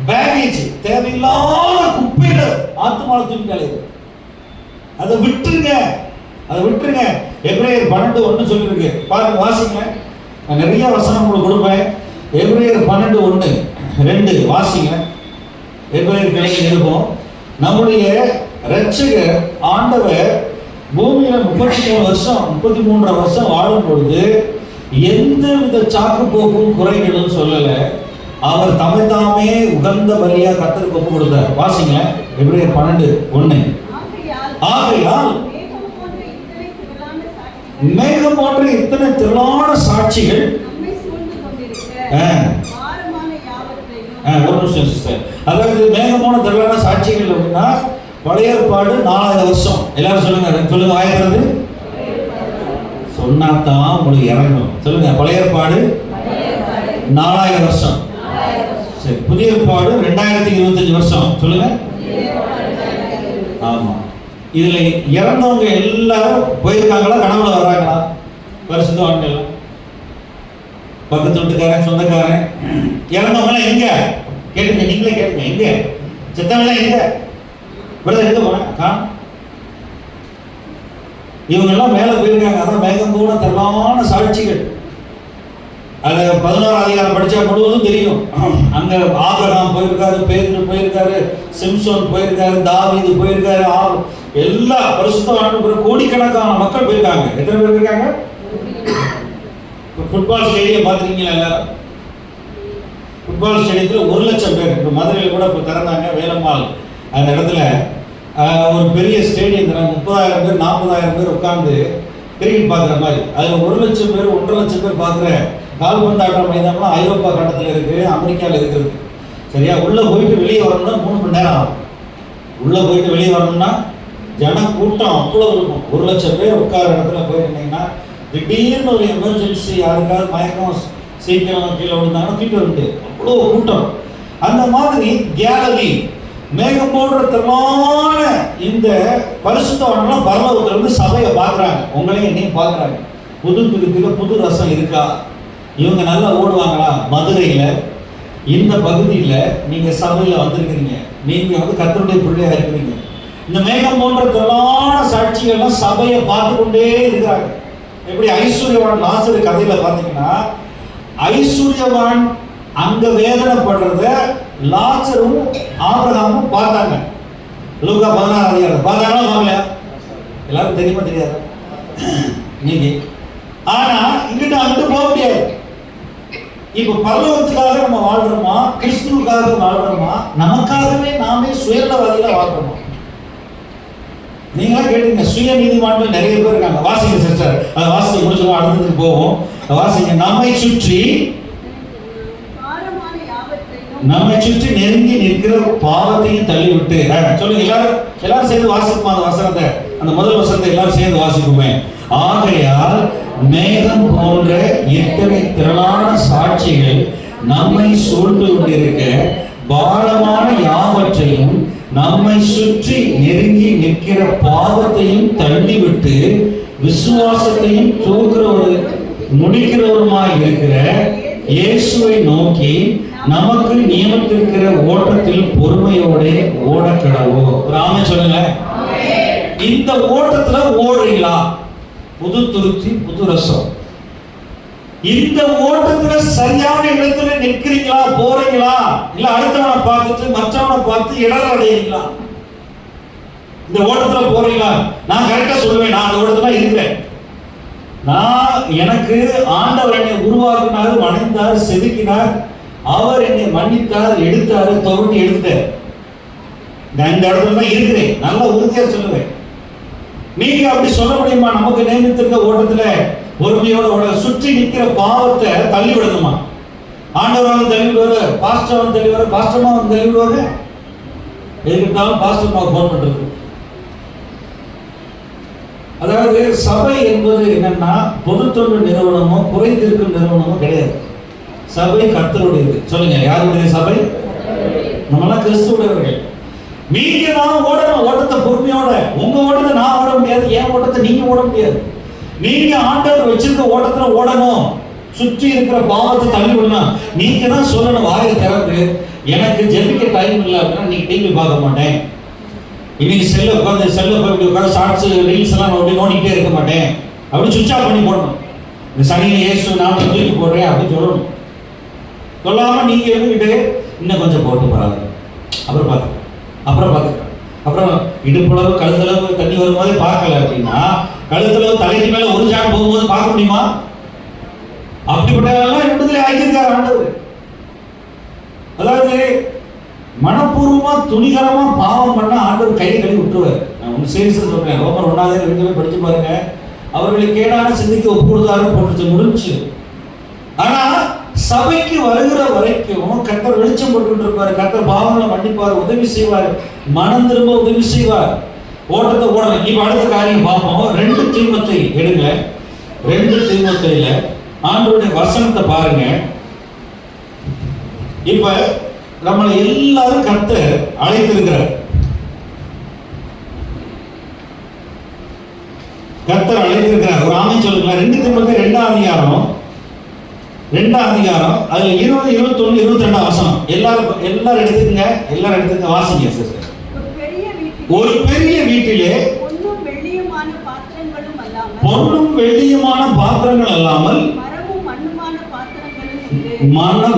பேகேஜ், தேவையில்லாத குப்பையில ஆத்துமால தூக்கிட்டாலே அதை விட்டுருங்க. எபிரேயர் 12:1 சொல்லிருக்கு. பாருங்க, வாசிங்க. நான் நிறைய வசனம் உங்களுக்கு கொடுப்பேன். எபிரேயர் 12:1-2 வாசிங்க. எபிரேயர் கிளையில் இருக்கும். நம்முடைய இரட்சகர் ஆண்டவர் பூமியில 33 வருஷம் வாழும் பொழுது எந்த வித சாக்கு போக்கும் குறைகளும் சொல்லல. அவர் தம்மைத்தாமே உகந்த பலியா கர்த்தருக்கு ஒப்பு கொடுத்தார். வாசிங்க. எபிரேயர் 12:1. ஆகையால் மேகம் போன்ற இத்தனை திரளான சாட்சிகள் அதாவது மேகமான திரளான சாட்சிகள் அப்படின்னா பழைய ஏற்பாடு 4000 வருஷம். எல்லாரும் சொல்லுங்க ஆயிரது சொன்னாதான் உங்களுக்கு இறங்கணும். சொல்லுங்க. பழைய ஏற்பாடு 4000 வருஷம். சரி. புதிய ஏற்பாடு 2025 வருஷம். சொல்லுங்க. ஆமா. இதுல இறந்தவங்க எல்லாரும் போயிருக்காங்களா? கனவுல வராங்களா? பரிசுத்த ஆண்கள், பக்கத்து வீட்டுக்காரன், சொந்தக்காரன், இறந்தவங்க எங்க கேட்டுங்க. நீங்களே கேட்டுங்க. எங்க செத்தவங்க எங்க? எங்க போன? இவங்க எல்லாம் மேல போயிருக்காங்க. அதான் மேகம் போன திரளான சாட்சிகள். அது 11ஆம் அதிகாரம் படிச்சா முழுவதும் தெரியும். அங்க ஆபிரகாம் போயிருக்காரு, பேதுரு போயிருக்காரு, சிம்சோன் போயிருக்காரு, தாவீது போயிருக்காரு. எல்லா பரிசுத்தவான்களும் கோடிக்கணக்கான மக்கள் போயிருக்காங்க. எத்தனை பேர் இருக்காங்க? ஃபுட்பால் ஸ்டேடியம் பார்த்துருக்கீங்களா? எல்லாரும் ஃபுட்பால் ஸ்டேடியத்தில் 1,00,000 பேர். இப்போ மதுரையில் கூட இப்போ திறந்தாங்க வேலம்மாள். அந்த இடத்துல ஒரு பெரிய ஸ்டேடியம் தராங்க. 30,000 பேர் 40,000 பேர் உட்கார்ந்து கிரிக்கெட் பார்க்குற மாதிரி. அதில் 1,00,000 பேர் 1,50,000 பேர் பார்க்குற கால்பந்தாட்ட மைதானம்லாம் ஐரோப்பா கண்டத்தில் இருக்குது, அமெரிக்காவில் இருக்கிறது. சரியா? உள்ளே போயிட்டு வெளியே வரணும்னா 3 மணி நேரம் ஆகும். உள்ளே போயிட்டு வெளியே வரணும்னா ஜன கூட்டம் அவ்வளோ இருக்கும். 1,00,000 பேர் உட்கார இடத்துல போயிருந்தீங்கன்னா திடீர்னு ஒரு எமர்ஜென்சி, யாருக்காவது மயக்கம் சீக்கிரம் கீழே விழுந்தாங்கன்னா தூக்கிட்டு வந்து அவ்வளோ கூட்டம். அந்த மாதிரி கேலரி மேகம் போடுறதுமான இந்த பரிசுத்தவான்கள்லாம் பரலோகத்திலிருந்து சபையை பார்க்குறாங்க. உங்களையும் என்னையும் பார்க்குறாங்க. புது துருத்தில புது ரசம் இருக்கா? இவங்க நல்லா ஓடுவாங்களா? மதுரையில் இந்த பகுதியில் நீங்கள் சபையில் வந்திருக்கிறீங்க. நீங்க கர்த்தருடைய பிள்ளையா இருக்கிறீங்க. இந்த மேகம் போன்ற திரளான சாட்சிகள்லாம் சபையை பார்த்து கொண்டே இருக்கிறாங்க. எப்படி ஐஸ்வர்யவான் லாசரு கதையில பார்த்தீங்கன்னா, ஐஸ்வர்யவான் அங்க வேதனைப்படுறத லாசரும் ஆபிரகாமும் பார்த்தாங்க. லூக்கா 16 பார்த்தாங்களா பார்க்கலையா? எல்லாரும் தெரியுமா தெரியாது நீங்க. ஆனா இங்கிட்ட அங்கிட்டு போக முடியாது. இப்ப பரலோகத்துக்காக நம்ம வாழ்றோமா, கிறிஸ்துவுக்காக வாழ்றோமா, நமக்காகவே நாமே சுயநலவாதிகளா வாழ்றோமா? நீங்களா கேட்டீங்க. சுய நீதிமான்கள் நிறைய பேர் இருக்காங்க. வாசிங்க சிஸ்டர், அதை வாசிச்சு முடிச்சுவோம், அடுத்ததுக்கு போவோம். வாசிங்க. நம்மை சுற்றி நெருங்கி நிற்கிற பாவத்தையும் தள்ளிவிட்டு. சொல்லுங்க எல்லாரும் சேர்ந்து வாசிப்போம் அந்த வசனத்தை. அந்த முதல் வசனத்தை எல்லாரும் சேர்ந்து வாசிப்போமே. ஆகையால் மேகம் போன்ற இத்தனை திரளான சாட்சிகள் நம்மை சூழ்ந்து கொண்டிருக்க பாரமான யாவற்றையும் நம்மை சுற்றி நெருங்கி நிற்கிற பாவத்தையும் தள்ளிவிட்டு விசுவாசத்தையும் முடிக்கிறவருமாய் இருக்கிற இயேசுவை நோக்கி நமக்கு நியமித்திருக்கிற ஓட்டத்தில் பொறுமையோட ஓடக்கடவோ. ராம சொல்லுங்க. இந்த ஓட்டத்துல ஓடுறீங்களா? புது துருத்தி புது ரசம். இந்த ஓட்டத்துல சரியான இடத்துல நிற்கிறீங்களா, போறீங்களா, இல்ல அடுத்தவனை பார்த்துட்டு மற்றவனை பார்த்து இடர் அடையீங்களா? இந்த ஓட்டத்துல போறீங்களா? நான் கரெக்டா சொல்லுவேன், நான் அந்த ஓட்டத்துல இருக்கிறேன். நான் எனக்கு ஆண்டவர் என்னை உருவாக்கினார், வணைந்தார், செதுக்கினார், அவர் என்னை மன்னித்தார், எடுத்தாரு, தோண்டி எடுத்தார். நான் இந்த இடத்துல தான் இருக்கிறேன். நல்ல உறுதியா சொல்லுவேன். நீங்க அப்படி சொல்ல முடியுமா? நமக்கு நியமித்திருக்க ஓட்டத்துல பொறுமையோட சுற்றி நிற்கிற பாவத்தை தள்ளி விடணுமா? ஆண்டவரால் தள்ளி விடுவாரு, பாஸ்டர் தள்ளி விடுவாரு, பாஸ்டர்மா தள்ளி விடுவாரு. எதுக்கிட்டாலும் பாஸ்டர்மா போன் பண்றது. அதாவது சபை என்பது என்னன்னா பொது தொண்டு நிறுவனமோ குறைந்திருக்கும் நிறுவனமோ கிடையாது. சபை கர்த்தருடையது. சொல்லுங்க, யாருடைய சபை? நம்மளாம் கிறிஸ்துவுடையவர்கள். நீங்க நான் ஓடணும், ஓட்டத்தை பொறுமையோட. உங்க ஓட்டத்தை நான் ஓட முடியாது, என் ஓட்டத்தை நீங்க ஓட முடியாது. நீங்க ஆண்டவர் வச்சிருக்க ஓட்டத்துல ஓடணும். சுற்றி இருக்கிற பாவத்தை தள்ளி விடணும். நீங்க தான் சொல்லணும் வாயை திறந்து, எனக்கு ஜெபிக்க டைம் இல்லை அப்படின்னா நீங்க டிவி பார்க்க மாட்டேன், இன்னைக்கு செல்ல உட்காந்து ஷார்ட்ஸ் ரீல்ஸ் எல்லாம் நோண்டிக்கிட்டே இருக்க மாட்டேன் அப்படி சுவிட்ச் ஆஃப் பண்ணி போடணும். இந்த சனியை இயேசு நான் தூக்கி போடுறேன் அப்படின்னு சொல்லணும். சொல்லாம நீங்க இருந்துக்கிட்டு இன்னும் கொஞ்சம் போட்டு போறாங்க, அப்புறம் இடுப்புளவு கழுத்தளவு தண்ணி வரும்போது பார்க்கல அப்படின்னா கழுத்தளவு தலைக்கு மேல ஒரு ஜான் போகும்போது பார்க்க முடியுமா? அப்படிப்பட்டதெல்லாம் விடுதலை ஆகியிருக்காரு ஆண்டவர். அதாவது மனப்பூர்வமா துணிகரமா பாவம் பண்ண ஆண்டவர் கையை கழுவி விட்டுருவார். நான் ஒன்று சீரியஸா சொல்றேன். ரோமர் 1 படிச்சு பாருங்க. அவர்களை கேடான சிந்திக்க ஒப்புடுதாரு போட்டு முடிஞ்சு. ஆனா சபைக்கு வருகிற வரைக்கும் கர்த்தர் வெளிச்சம் போட்டு இருப்பாரு. கர்த்தர் பாவங்களை மன்னிப்பார், உதவி செய்வார், மனம் திரும்ப உதவி செய்வார். ஓட்டத்தை ஓடணும். இப்ப அடுத்த காரியம் பார்ப்போம். 2 தீமோத்தேயு எடுங்க. 2 தீமோத்தேயுல ஆண்டவருடைய வசனத்தை பாருங்க. இப்ப நம்மளை எல்லாரும் கர்த்தர் அழைத்திருக்கிறார். கர்த்தர் அழைத்திருக்கிறார். ஒரு ஆமென் சொல்லுங்களா? 2 தீமோத்தேயு 2ஆம் அதிகாரம் அதுல 20, 21, 22 வசனம். எல்லாரும் எடுத்துக்கங்க. வாசிங்க சிஸ்டர். ஒரு பெரிய வீட்டிலே பொன்னும் வெள்ளியுமான பாத்திரங்கள் அல்லாமல்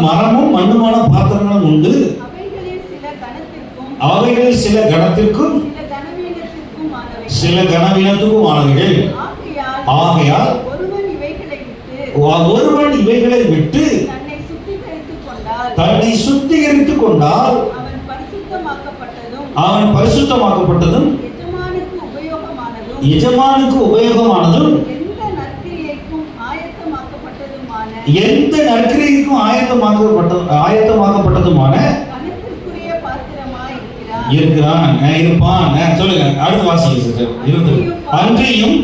மரமும் மண்ணுமான பாத்திரங்களும் உண்டு. அவைகளில் சில கனத்திற்கும் சில கனவீனத்துக்கும் ஆனவைகள். ஆகையால் ஒருவன் இவைகளை விட்டு தன்னை சுத்திகரித்துக் கொண்டால் அவன் பரிசுத்தமாக்கப்பட்டதும் எஜமானுக்கு உபயோகமானதும் எந்த நற்கிரியைக்கும் ஆயத்தமாக்கப்பட்டதுமான இருப்பான். சொல்லுங்க, அடுத்த வாசிங்க. அன்றியும்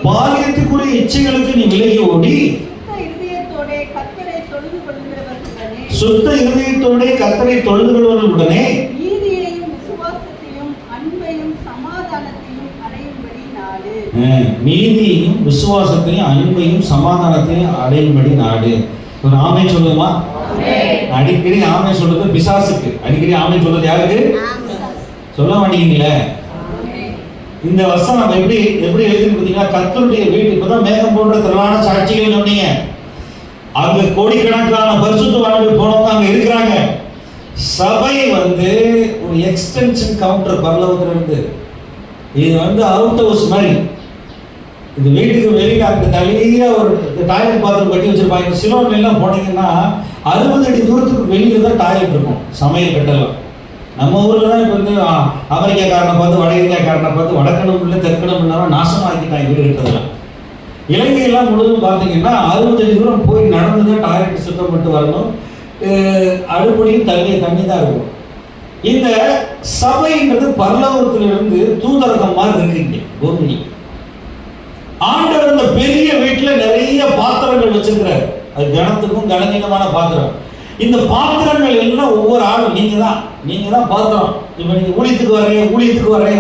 பாலியத்துக்குரிய இச்சைகளுக்கு நீ விலகி ஓடி சுத்த இருதயத்தோட கர்த்தரை தொழுது கொள்வதுடனே நீதியையும் விசுவாசத்தையும் அன்பையும் சமாதானத்தையும் அடையும்படி நாடு. ஒரு ஆமென் சொல்லுமா? அடிக்கடி ஆமை சொல்றது பிசாசுக்கு, அடிக்கடி ஆமை சொல்றது யாருக்கு? சொல்ல மாட்டீங்களே. இந்த வருஷம் நம்ம எப்படி எழுதி கொடுத்தீங்கன்னா, கர்த்தருடைய வீடு. இப்பதான் மேகம் போன்ற திரளான சாட்சிகள் சொன்னீங்க. அங்க கோடிக்கணக்கான பரிசுத்தவான்கள் போனவங்க அங்க இருக்கிறாங்க. சபை ஒரு எக்ஸ்டென்ஷன் கவுண்டர் பரலோகத்துல இருந்து. இது அவுட் ஹவுஸ் மாதிரி. இந்த வீட்டுக்கு வெளியில அங்க தனியா ஒரு டாய்லெட் பாத்ரூம் கட்டி வச்சிருப்பாங்க. சிலோன்ல எல்லாம் போனீங்கன்னா 60 அடி தூரத்துக்கு வெளியில தான் டாய்லெட் இருக்கும், சமையல் கட்டலாம். நம்ம ஊர்ல தான் இப்போ அமெரிக்காக்காரனை பார்த்து வட இந்தியாக்காரனை பார்த்து வடக்கணும் இல்லை தெற்கணும் இல்லாமல் நாசமாக்கிட்டாங்க வீடு கட்டதெல்லாம். இலங்கையெல்லாம் முழுவதும் பார்த்தீங்கன்னா 60 அடி தூரம் போய் நடந்து தான் டாய்லெட் சுத்தம் பண்ணிட்டு வரணும். அடுப்படியும் தண்ணி தான் இருக்கும். இந்த சபைன்றது பரலோகத்திலிருந்து தூதரகம் மாதிரி இருக்குங்க பூமி. ஆண்டவர் இந்த பெரிய வீட்டில் நிறைய பாத்திரங்கள் வச்சிருக்கிறார். அது கனத்துக்கும் கனவீனமான பாத்திரம். இந்த பாத்திரங்கள் எல்லாம் ஒவ்வொரு ஆளும் நீங்க தான் பாத்திரம். இப்போ நீங்க ஊழியத்துக்கு வரேன்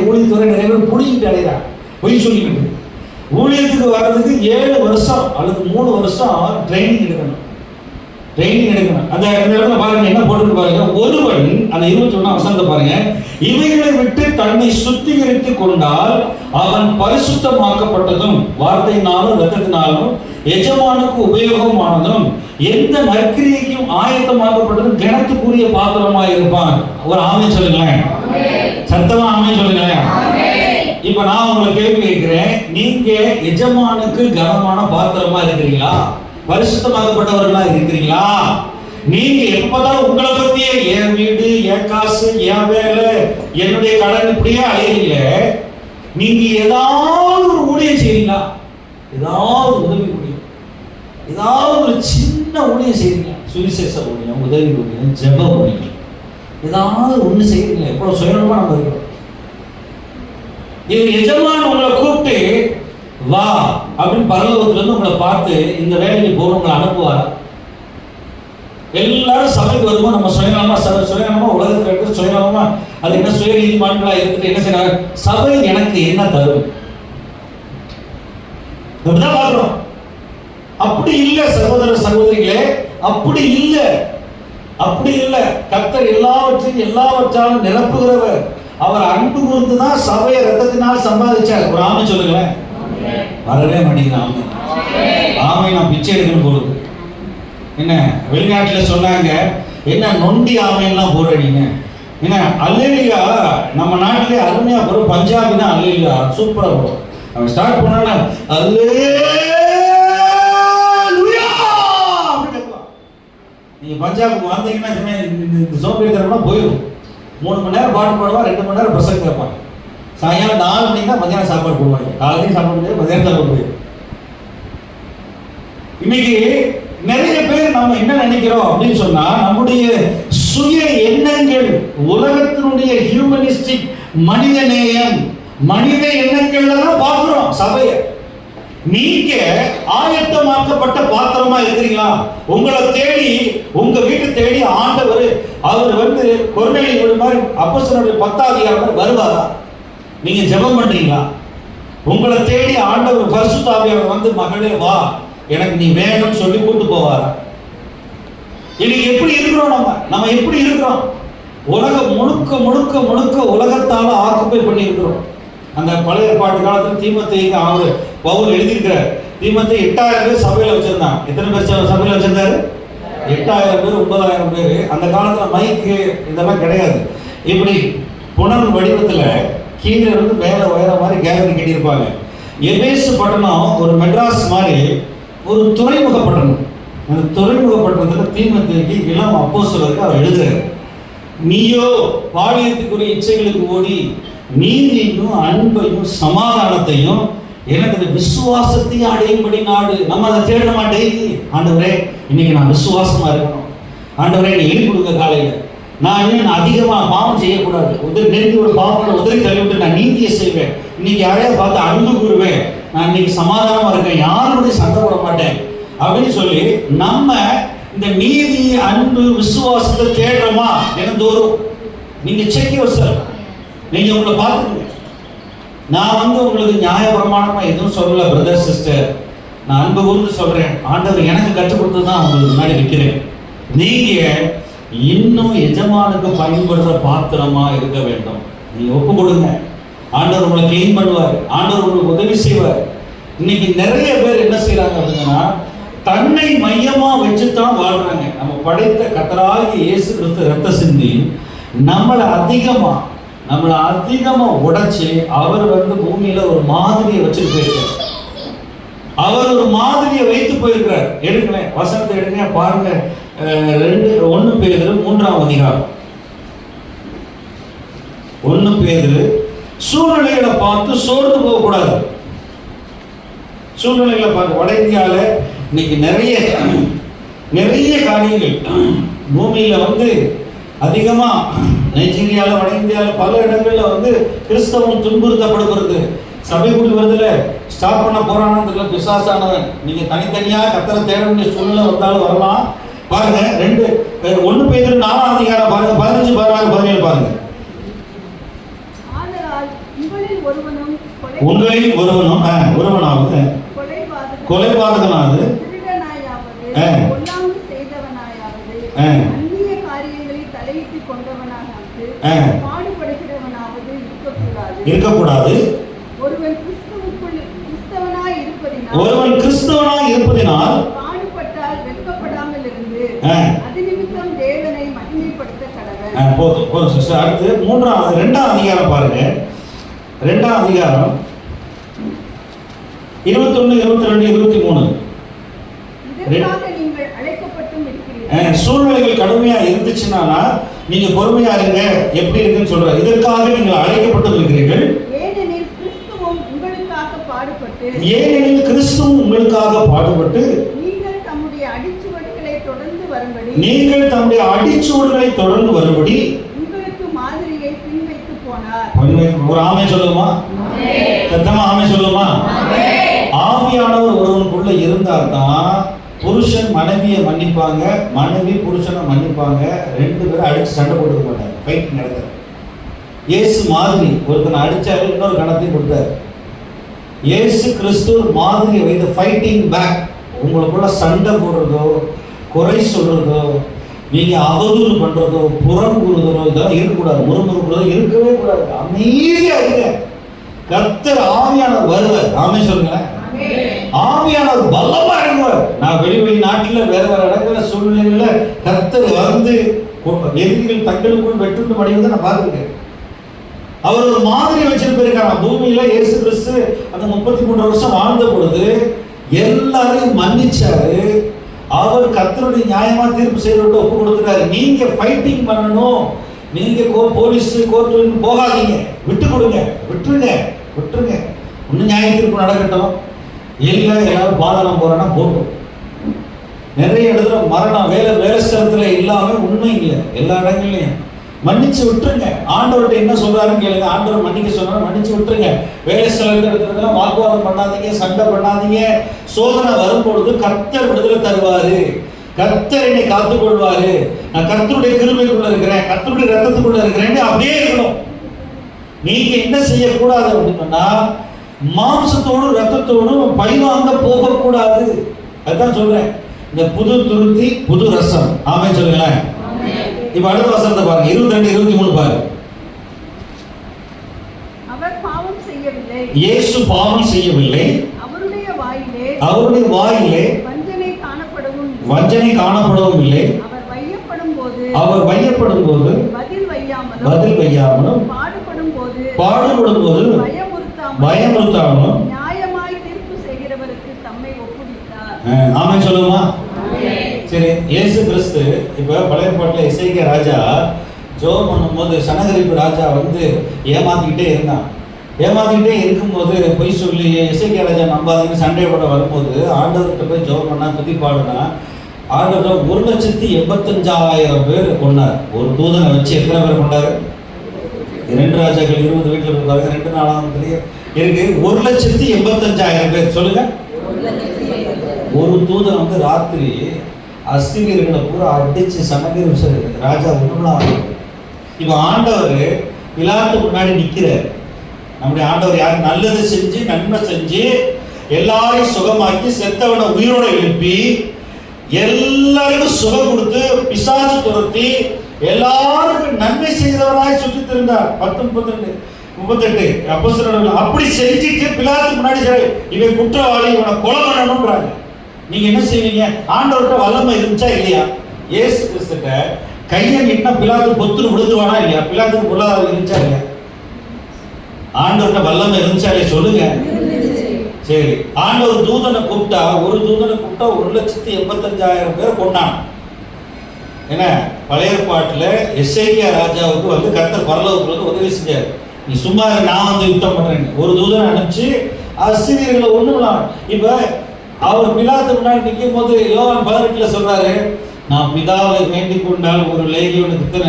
நிறைய பேர் புடிக்கிட்டு அடைகிறாங்க, பொய் சொல்லிக்கிட்டு. ஊழியத்துக்கு வர்றதுக்கு 7 வருஷம் அல்லது 3 வருஷம் ட்ரைனிங் எடுக்கணும். அந்த இடத்துல பாருங்க என்ன போட்டு பாருங்க. ஒருவன் அந்த 21 வசனத்தை பாருங்க. இவைகளை விட்டு தன்னை சுத்திகரித்துக் கொண்டால் அவன் பரிசுத்தமாக்கப்பட்டதும் வார்த்தையினாலும் இரத்தத்தினாலும் எஜமானுக்கு உபயோகமானதும் எந்த நற்கிரியைக்கும் ஆயத்தமாக்கப்பட்டதும் கனத்துக்குரிய பாத்திரமாய் இருப்பான். ஒரு ஆமென் சொல்லுங்களேன், சத்தமா ஆமென் சொல்லுங்களேன். இப்ப நான் உங்களை கேள்வி கேட்கிறேன், நீங்க எஜமானுக்கு கனமான பாத்திரமா இருக்கிறீங்களா? பரிசுத்தமாக்கப்பட்டவர்களா இருக்கிறீங்களா? நீங்க எப்பதான் உங்களை பத்தியே என் வீடு, என் காசு, என் வேலை, என்னுடைய கடன் இப்படியே அழையீங்க. நீங்க ஏதாவது ஒரு ஊழியம் செய்றீங்களா? ஏதாவது உதவி ஊழியம், ஏதாவது ஒரு சின்ன ஊழியம் செய்றீங்களா? சுவிசேஷ ஊழியம், உதவி ஊழியம், ஜெப ஊழியம், ஏதாவது ஒண்ணு செய்றீங்களா? எவ்வளவு சுயநலமா நம்ம இருக்கிறோம். இது எஜமான் உங்களை கூப்பிட்டு வா அப்படின்னு பரலோகத்துல இருந்து உங்களை பார்த்து இந்த வேலைக்கு போறவங்களை அனுப்புவாரா? எல்லாரும் சபைக்கு வரும்போது நம்ம சுயநலமா உலகத்துல இருக்கு, சுயநலமா அது என்ன சுய நீதிமான்களா இருந்துட்டு என்ன செய்யறாங்க? சபை எனக்கு என்ன தரும் அப்படிதான் பார்க்கிறோம். அப்படி இல்லை சகோதர சகோதரிகளே, அப்படி இல்லை. கர்த்தர் எல்லாவற்றாலும் நிரப்புகிறவர். அவர் அன்பு கூர்ந்துதான் சபையை ரத்தத்தினால் சம்பாதிச்சார். ஒரு ஆமை சொல்லுங்களேன். வரவே மாட்டேங்கிறான் ஆமை. நான் பிச்சை எடுக்கணும் போறது. என்ன வெளிநாட்டுல சொன்னாங்க, என்ன நொண்டி ஆமையெல்லாம் போடுறீங்க. என்ன அல்லேலியா நம்ம நாட்டிலே அருமையா போறோம். பஞ்சாபினா அல்லேலியா சூப்பரா போறோம். அவன் ஸ்டார்ட் பண்ணா நீங்க பஞ்சாபுக்கு வந்தீங்கன்னா இந்த சோம்பேறித்தனம்லாம் போயிடும். 3 மணி நேரம் பாட்டு பாடுவா, 2 மணி நேரம் பிரசங்க கேட்பாங்க. சாயங்காலம் 4 மணிக்கு தான் மத்தியானம் சாப்பாடு போடுவாங்க. காலையிலையும் சாப்பாடு முடியாது, மத்தியானம் சாப்பாடு முடியாது. இன்னைக்கு நிறைய பேர் நம்ம என்ன நினைக்கிறோம் அப்படின்னு சொன்னா, நம்முடைய சுய எண்ணங்கள், உலகத்தினுடைய ஹியூமனிஸ்டிக் மனித நேயம், மனித எண்ணங்கள்ல தான் பார்க்கிறோம் சபையை. நீங்க ஆயத்தமாக்கப்பட்ட பாத்திரமா இருக்கிறீங்களா? உங்களை தேடி, உங்க வீட்டை தேடி ஆண்டவர் அவர் கொர்நேலியு மாதிரி அப்போஸ்தலருடைய 10ஆம் அதிகாரம் வருவாரா? நீங்க ஜெபம் பண்றீங்களா? உங்களை தேடி ஆண்டவர் பரிசுத்த ஆவியானவர் மகளே வா, எனக்கு நீ வேணும்னு சொல்லி கூட்டு போவாரா? இன்னைக்கு எப்படி இருக்கிறோம்? நம்ம எப்படி இருக்கிறோம்? உலகம் முழுக்க உலகத்தால ஆக்குப்பை பண்ணி இருக்கிறோம். அந்த பழைய ஏற்பாட்டு காலத்துல தீமோத்தேயுக்கு அவர் பவுல் எழுதியிருக்கிறார். தீமோத்தேயு 8000 பேர் சபையில வச்சிருந்தாங்க. எத்தனை பேர் சபையில வச்சிருந்தாரு? 8000 பேர், 9000 பேர். அந்த காலத்துல மைக்கு இதெல்லாம் கிடையாது. இப்படி புனல் வடிவத்துல கீழே இருந்து மேல உயர மாதிரி கேலரி கட்டியிருப்பாங்க. எபேசு பட்டணம் ஒரு மெட்ராஸ் மாதிரி ஒரு துறைமுக பட்டணம். அந்த துறைமுக பட்டணத்துல தீமோத்தேயுக்கு இளம் அப்போஸ்தலருக்கு அவர் எழுதுறாரு, நீயோ பாலியத்துக்குரிய இச்சைகளுக்கு ஓடி நீதியையும் அன்பையும் சமாதானத்தையும் எனக்கு விசுவாசத்தையும் அடையும்படி நாடு. நம்ம அதை தேட மாட்டேன். ஆண்டவரே இன்னைக்கு நான் விசுவாசமா இருக்கணும். ஆண்டவரே என்னை எழுதி கொடுங்க. காலையில நான் அதிகமாக பாவம் செய்யக்கூடாது. நெருங்கி ஒரு பாவத்தை உதவி தள்ளிவிட்டு நான் நீதியை செய்வேன். இன்னைக்கு யாரையா பார்த்து அன்பு கூறுவேன். நான் இன்னைக்கு சமாதானமா இருக்கேன், யாருடைய சண்டை போட மாட்டேன் அப்படின்னு சொல்லி நம்ம இந்த நீதி, அன்பு, விசுவாசத்தை தேடுறோமா? தினந்தோறும் நீங்க செக் யுவர். நீங்க உங்களை பார்த்துக்கோங்க. நான் உங்களுக்கு நியாயபிரமாணமா எதுவும் சொல்லல பிரதர் சிஸ்டர். நான் அன்பு கூர்ந்து சொல்றேன். ஆண்டவர் எனக்கு கற்றுக் கொடுத்து தான் உங்களுக்கு முன்னாடி வைக்கிறேன். நீங்க இன்னும் எஜமானுக்கு பயன்படுற பாத்திரமா இருக்க வேண்டும். நீங்க ஒப்பு கொடுங்க, ஆண்டவர் உங்களை கிளீன் பண்ணுவார், ஆண்டவர் உங்களுக்கு உதவி செய்வார். இன்னைக்கு நிறைய பேர் என்ன செய்யறாங்க அப்படின்னா, தன்னை மையமா வச்சுதான் வாழ்றாங்க. நம்ம படைத்த கர்த்தராகிய இயேசு கிறிஸ்து ரத்த சிந்தி நம்மளை அதிகமா உடைச்சு அவர் பூமியில ஒரு மாதிரியை வச்சுட்டு போயிருக்கார். அவர் ஒரு மாதிரியை வைத்து போயிருக்கிறார். எடுங்களேன், வசனத்தை எடுங்க, பாருங்க. 1 பேதுரு 3ஆம் அதிகாரம். 1 பேதுரு சூழ்நிலைகளை பார்த்து சோர்ந்து போகக்கூடாது. சூழ்நிலைகளை பார்த்து வட இந்தியாவில் இன்னைக்கு நிறைய காரியங்கள் பூமியில அதிகமா நைஜீரியாவில், வட இந்தியாவில் பல இடங்கள்ல கிறிஸ்தவம் துன்புறுத்தப்படுகிறது. சபைக்குள் வருதுல ஸ்டாப் பண்ண போறானதுல பிசாசானவன். நீங்க தனித்தனியா கர்த்தரை தேட வேண்டிய சூழ்நிலை வந்தாலும் வரலாம். பாருங்க 1 பேதுரு 4ஆம் அதிகாரம் பாருங்க, 15, 16, 17 பாருங்க. உங்களில் ஒருவனாவது கொலைபாதகனாவது இருக்கக்கூடாது. ஒருவன் கிறிஸ்தவனாய் இருப்பதினால் பாடுபட்டால் வெட்கப்படாமல் இருந்து அதிநிமித்தம் தேவனை மகிமைப்படுத்த கடவன். போதும் சிஸ்டர். அடுத்து 2ஆம் அதிகாரம் பாருங்க. 2ஆம் அதிகாரம் 21, 22, 23. சூழ்நிலைகள் கடுமையா இருந்துச்சுன்னா நீங்க பொறுமையா இருங்க. எப்படி இருக்குன்னு சொல்ற, இதற்காக நீங்கள் அழைக்கப்பட்டு இருக்கிறீர்கள். ஏனெனில் கிறிஸ்துவும் உங்களுக்காக பாடுபட்டு நீங்கள் தம்முடைய அடிச்சுவடுகளை தொடர்ந்து வரும்படி உங்களுக்கு மாதிரியை பின்வைத்து போனார். ஒரு ஆமே சொல்லுமா? சத்தமா ஆமே சொல்லுமா? ஆவியானவர் ஒருவனுக்குள்ள இருந்தால்தான் புருஷன் மனைவியை மன்னிப்பாங்க, மனைவி புருஷனை மன்னிப்பாங்க. 2 பேரும் அடிச்சு சண்டை போட்டுக்க மாட்டாங்க, ஃபைட் நடக்குது. இயேசு மாதிரி ஒருத்தனை அடிச்சாரு, இன்னொரு கணத்தையும் கொடுத்தாரு. இயேசு கிறிஸ்து மாதிரியை வைத்து ஃபைட்டிங் பேக். உங்களுக்குள்ள சண்டை போடுறதோ, குறை சொல்றதோ, நீங்க அவதூறு பண்றதோ, புறம் கூறுதலோ இதெல்லாம் இருக்கக்கூடாது. முறுமுறுக்கிறதோ இருக்கவே கூடாது. அமைதியா இருங்க. கர்த்தர் ஆவியானவர் வருவார். ஆமே சொல்லுங்களேன். ஆவியானவர் பலமா இருப்பார். நான் வெளிநாட்டுல வேற இடத்துல சூழ்நிலையில கர்த்தர் எதிரிகள் தங்களுக்குள் வெட்டுண்டு மடிவதை நான் பார்த்துருக்கேன். அவர் ஒரு மாதிரி வச்சிருப்பாரு. பூமியில இயேசு கிறிஸ்து அந்த 33 வருஷம் வாழ்ந்த பொழுது எல்லாரையும் மன்னிச்சாரு. அவர் கர்த்தருடைய நியாயமா தீர்ப்பு செய்யறத ஒப்பு கொடுத்துட்டாரு. நீங்க ஃபைட்டிங் பண்ணணும், நீங்க போலீஸ் கோர்ட்டு போகாதீங்க, விட்டுருங்க. இன்னும் நியாய தீர்ப்பு நடக்கட்டும். எல்லாரும் பாதாளம் போறேன்னா போட்டோம். நிறைய இடத்துல மரணம் வேலை ஸ்தலத்துல இல்லாம உண்மை இல்லை. எல்லா இடங்கள்லையும் மன்னிச்சு விட்டுருங்க. ஆண்டவர்கிட்ட என்ன சொல்றாருன்னு கேளுங்க. ஆண்டவர் மன்னிக்க சொன்னாரு, மன்னிச்சு விட்டுருங்க. வேலை ஸ்தலத்துல வாக்குவாதம் பண்ணாதீங்க, சண்டை பண்ணாதீங்க. சோதனை வரும்பொழுது கர்த்தர் விடுதலை தருவாரு, கர்த்தர் என்னை காத்துக் கொள்வாரு. நான் கர்த்தருடைய கிருபைக்குள்ள இருக்கிறேன், கர்த்தருடைய ரத்தத்துக்குள்ள இருக்கிறேன். அப்படியே இருக்கணும். நீங்க என்ன செய்யக்கூடாது அப்படின்னா, மாம்சத்தோடும் ரத்தத்தோடும் பழிவாங்க போகக்கூடாது. அதுதான் சொல்றேன். இந்த புது துருத்தி புது ரசம். ஆமே சொல்லுங்களேன். இப்ப அடுத்த வசனத்தை பாருங்க, 22, 23 பாருங்க. இயேசு பாவம் செய்யவில்லை, அவருடைய வாயிலே வஞ்சனை காணப்படவும் இல்லை. அவர் வையப்படும் போது பதில் வையாமலும் பாடுபடும் போது பயமுறுத்தாமலும் நியாயமாய் தீர்ப்பு செய்கிறவருக்கு தம்மை ஒப்புவித்தார். ஆமே சொல்லுமா? சரி. இயேசு கிறிஸ்து இப்ப பழைய பாட்டுல எசேக்கியா ராஜா ஜெபம் பண்ணும்போது சனகரிப்பு ராஜா ஏமாத்திக்கிட்டே இருக்கும்போது பொய் சொல்லி எசேக்கியா ராஜா நம்பாதீங்க சண்டை போட வரும்போது ஆண்டவர்கிட்ட போய் ஜெபம் பண்ணா துதி பாடுனா ஆண்டவர் 1,85,000 பேர் கொண்டார். ஒரு தூதனை வச்சு எத்தனை பேர் கொண்டாரு? 2 ராஜாக்கள் 20 வீட்டில் இருக்காங்க. 2 நாளாகத்திலேயே இருக்கு 1,85,000 பேர். சொல்லுங்க. ஒரு தூதன் ராத்திரி அஸ்திகர்களை பூரா அடிச்சு சனகரிப்பு ராஜா உருளாக. இப்ப ஆண்டவர் பிலாத்து முன்னாடி நிக்கிறார். நம்முடைய ஆண்டவர் யார்? நல்லது செஞ்சு நன்மை செஞ்சு எல்லாரையும் சுகமாக்கி செத்தவனை உயிரோட எழுப்பி எல்லாருக்கும் சுகம் கொடுத்து பிசாசு துரத்தி எல்லாருக்கும் நன்மை செய்தவராய் சுற்றி திருந்தார். 10:32 அப்போஸ்தலர்கள் அப்படி செஞ்சுட்டு பிலாத்துக்கு முன்னாடி சரி இவன் குற்றவாளி, இவனை கொலை பண்ணணும்ன்றாங்க. நீங்க என்ன செய்வீங்க? ஆண்டவர்கிட்ட வல்லமை இருந்துச்சா இல்லையா? இயேசு கிறிஸ்துட்ட கையை நீட்டினா பிலாத்து பொத்துன்னு விழுந்துவானா இல்லையா? பிலாத்துக்கு பொருளாதாரம் இருந்துச்சா இல்லையா? ஆண்டவர்கிட்ட வல்லமை இருந்துச்சா இல்லையா? சொல்லுங்க. சரி, ஆண்டவர் தூதனை கூப்பிட்டா, ஒரு தூதனை கூப்பிட்டா 1,85,000 பேர் கொண்டான். என்ன பழைய ஏற்பாட்டுல எசேக்கியா ராஜாவுக்கு வந்து கர்த்தர் பரலோகத்துல உதவி செஞ்சார். நீ சும்மா நான் வந்து யுத்தம் பண்றேன், ஒரு தூதனை அனுப்பிச்சு அசிரியர்களை ஒண்ணுலாம். இப்ப அவர் பிலாத்து முன்னாடி நிற்கும் போது யோவான் 18 சொல்றாரு, நான் பிதாவை வேண்டிக் கொண்டால் ஒரு லேகியோனுக்கு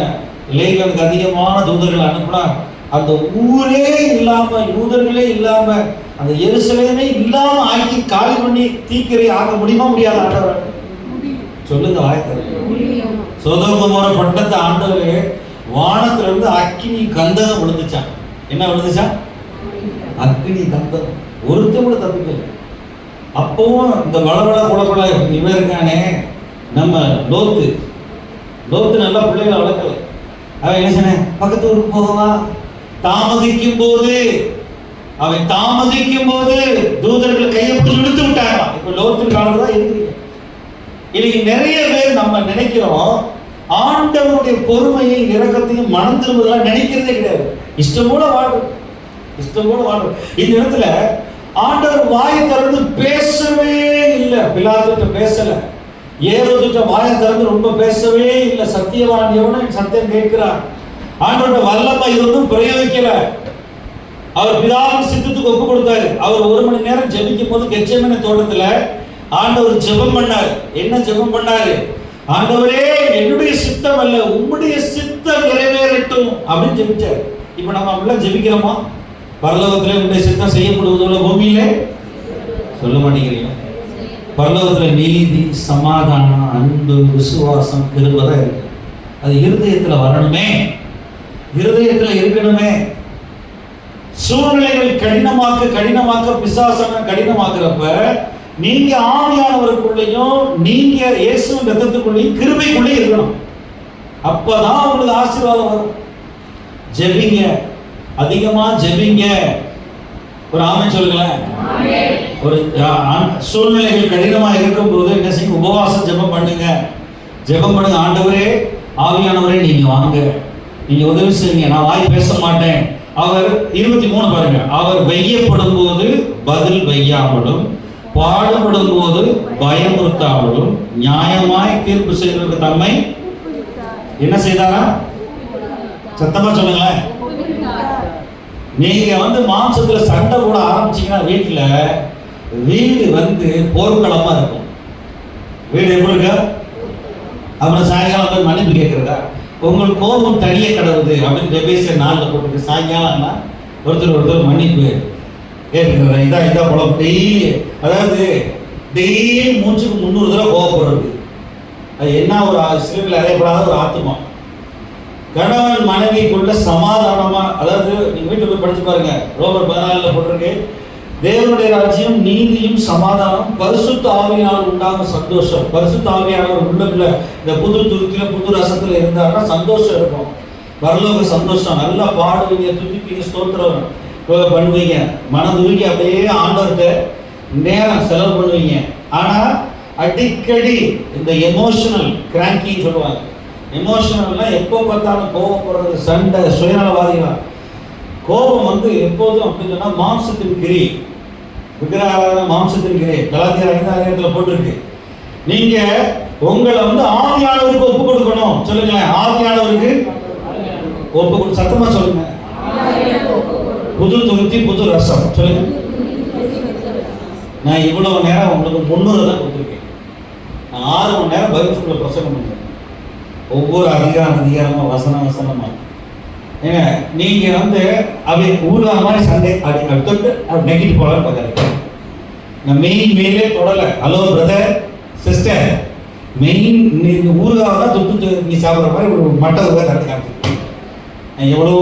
அதிகமான தூதர்களை அனுப்பினா அந்த ஊரே இல்லாம, யூதர்களே இல்லாம, அந்த எருசலேமே இல்லாம ஆக்கி காலி பண்ணி தீக்கிரை ஆக முடியுமா? முடியாத ஆண்டவர் சொல்லுங்க. வாய்த்தர் சோதோம் கோமோரா பட்டணத்தை ஆண்டவர் வானத்துல இருந்து அக்கினி கந்தகம் விழுந்துச்சான். என்ன விழுந்துச்சான்? அக்கினி கந்தகம். ஒருத்தர் கூட தப்பிக்கல. அப்பவும் இந்த வளவள குளக்குள இவன் இருக்கானே நம்ம லோத்து நல்லா பிள்ளைகளை வளர்க்கல. அவன் என்ன சொன்ன, பக்கத்து ஊருக்கு போகவா? தாமதிக்கும் போது தூதர்கள் கையை பிடிச்சி இழுத்து விட்டாங்க. இப்ப லோத்தின் காலத்தான் இருக்கிறீங்க. இன்னைக்கு நிறைய பேர் நம்ம நினைக்கிறோம், ஆண்டவருடைய பொறுமையை இரக்கத்தையும் மனம் திரும்புவதெல்லாம் நினைக்கிறதே கிடையாது. இஷ்டம் போல வாழ்றோம். இந்த இடத்துல ஆண்டவர் வாயை திறந்து பேசவே இல்லை. பிலாத்துட்ட பேசல, ஏரோதுட்ட வாயை திறந்து ரொம்ப பேசவே இல்லை. சத்தியவான் எவனும் சத்தியம் கேட்கிறார். ஆண்டவரோட வல்லமை இருந்தும் பிரயோகிக்கல. அவர் பிதாவின் சித்தத்துக்கு ஒப்பு கொடுத்தாரு. அவர் 1 மணி நேரம் ஜெபிக்கும் போது கெத்செமனே தோட்டத்துல ஆண்டவர் ஜெபம் பண்ணார். என்ன ஜெபம் பண்ணாரு? ஆண்டவரே, என்னுடைய சித்தம் அல்ல, உம்முடைய சித்தம் நிறைவேறட்டும் அப்படின்னு ஜெபிச்சார். இப்ப நம்ம அப்படிலாம் ஜெபிக்கிறோமா? பரலோகத்திலே உங்களுடைய சித்தம் செய்யப்படுவதோட பூமியிலே சொல்ல மாட்டேங்கிறீங்க. பரலோகத்துல நீதி, சமாதானம், அன்பு, விசுவாசம், கிருபை இருக்கு. அது இருதயத்துல வரணுமே, இருதயத்துல இருக்கணுமே. சூழ்நிலைகள் கடினமாக்க பிசாசன கடினமாக்குறப்ப நீங்க ஆவியானவருக்குள்ளேயும் நீங்க இயேசுவின் ரத்தத்துக்குள்ளேயும் கிருபைக்குள்ளேயும் இருக்கணும். அப்பதான் உங்களுக்கு ஆசீர்வாதம் வரும். ஜெபிங்க, அதிகமா ஜெபிங்க. ஒரு ஆமென் சொல்லுங்களேன். ஒரு சூழ்நிலைகள் கடினமா இருக்கும் போது என்ன செய்யுங்க? உபவாசம் ஜெபம் பண்ணுங்க. ஆண்டவரே, ஆவியானவரே நீங்க வாங்க, நீங்க உதவி செய்யுங்க, நான் வாய் பேச மாட்டேன். அவர் 23 பாருங்க, அவர் வெய்யப்படும் போது பதில் வையாமலும், பாடுபடும் போது பயமுறுத்தாமலும், நியாயமாய் தீர்ப்பு செய்வதற்கு தம்மை என்ன செய்தாரா? சத்தமா சொல்லுங்களேன். நீங்க வந்து மாம்சத்துல சண்டை போட ஆரம்பிச்சீங்கன்னா வீடு வந்து போர்க்களமா இருக்கும். வீடு எப்படி இருக்க? அப்புறம் சாயங்காலம் போய் மன்னிப்பு கேட்கறதா? உங்களுக்கு கோபம் தனியே கடவுது அப்படின்னு வெபேசியர் 4 போட்டுருக்கு. சாயங்காலம்னா ஒருத்தர் மன்னிப்பு கேட்கிறதா? இதான் குழப்பம். டெய்லி மூச்சுக்கு 300 தடவை கோபப்படுறது. அது என்ன ஒரு சிறுவில் அறையப்படாத ஒரு ஆத்மா. கணவன் மனைவிக்குள்ள சமாதானமா, அதாவது நீங்க வீட்டுல போய் படிச்சு பாருங்க, ரோமர் 14 போட்டிருக்கு, தேவனுடைய ராஜ்யம் நீதியும் சமாதானம் பரிசுத்த ஆவியினால் உண்டான சந்தோஷம். பரிசுத்த ஆவியானவர் உள்ளுக்குள்ள இந்த புது துருத்தில புது ரசத்துல இருந்தாருன்னா சந்தோஷம் இருக்கும். பரலோக சந்தோஷம். நல்லா பாடுவீங்க, துதிப்பீங்க, ஸ்தோத்திரம் பண்ணுவீங்க, மனதுருகி அப்படியே ஆண்டவர்கிட்ட நேரம் செலவு பண்ணுவீங்க. ஆனா அடிக்கடி இந்த எமோஷனல் கிராங்கின்னு சொல்லுவாங்க. எமோஷனல்னா எப்போ பார்த்தாலும் கோபப்படுறது, சண்டை, சுயநலவாதிகள். கோபம் வந்து எப்போதும் அப்படின்னு சொன்னா மாம்சத்தின் கிரி, விக்கிரக மாம்சத்தின் கிரி. கலாத்தியர் 5:6 போட்டிருக்கு. நீங்க உங்களை வந்து ஆவியானவருக்கு ஒப்பு கொடுக்கணும். சொல்லுங்களேன், ஆவியானவருக்கு ஒப்பு கொடு. சத்தமா சொல்லுங்க. புது துருத்தி புது ரசம். சொல்லுங்க. நான் இவ்வளவு நேரம் உங்களுக்கு 300 தான் கொடுத்துருக்கேன். நான் 6 மணி நேரம் பைபிள் ஸ்கூல்ல பிரசங்கம் பண்ணுறேன். ஒவ்வொரு அதிகாரமா வசனமா. ஏங்க நீங்க வந்து அப்படி ஊர்வா மாதிரி சண்டை தொட்டு அப்படி நெகிட்டு போகலான்னு பார்க்குறேன். நான் மெயிலே தொடலை. ஹலோ பிரதர் சிஸ்டர், மெயின் நீங்க ஊர்காவை தான் தொட்டு நீ சாப்பிட்ற மாதிரி ஒரு மட்டை ஊருகா கரெக்ட் காமிச்சிருக்கேன். எவ்வளோ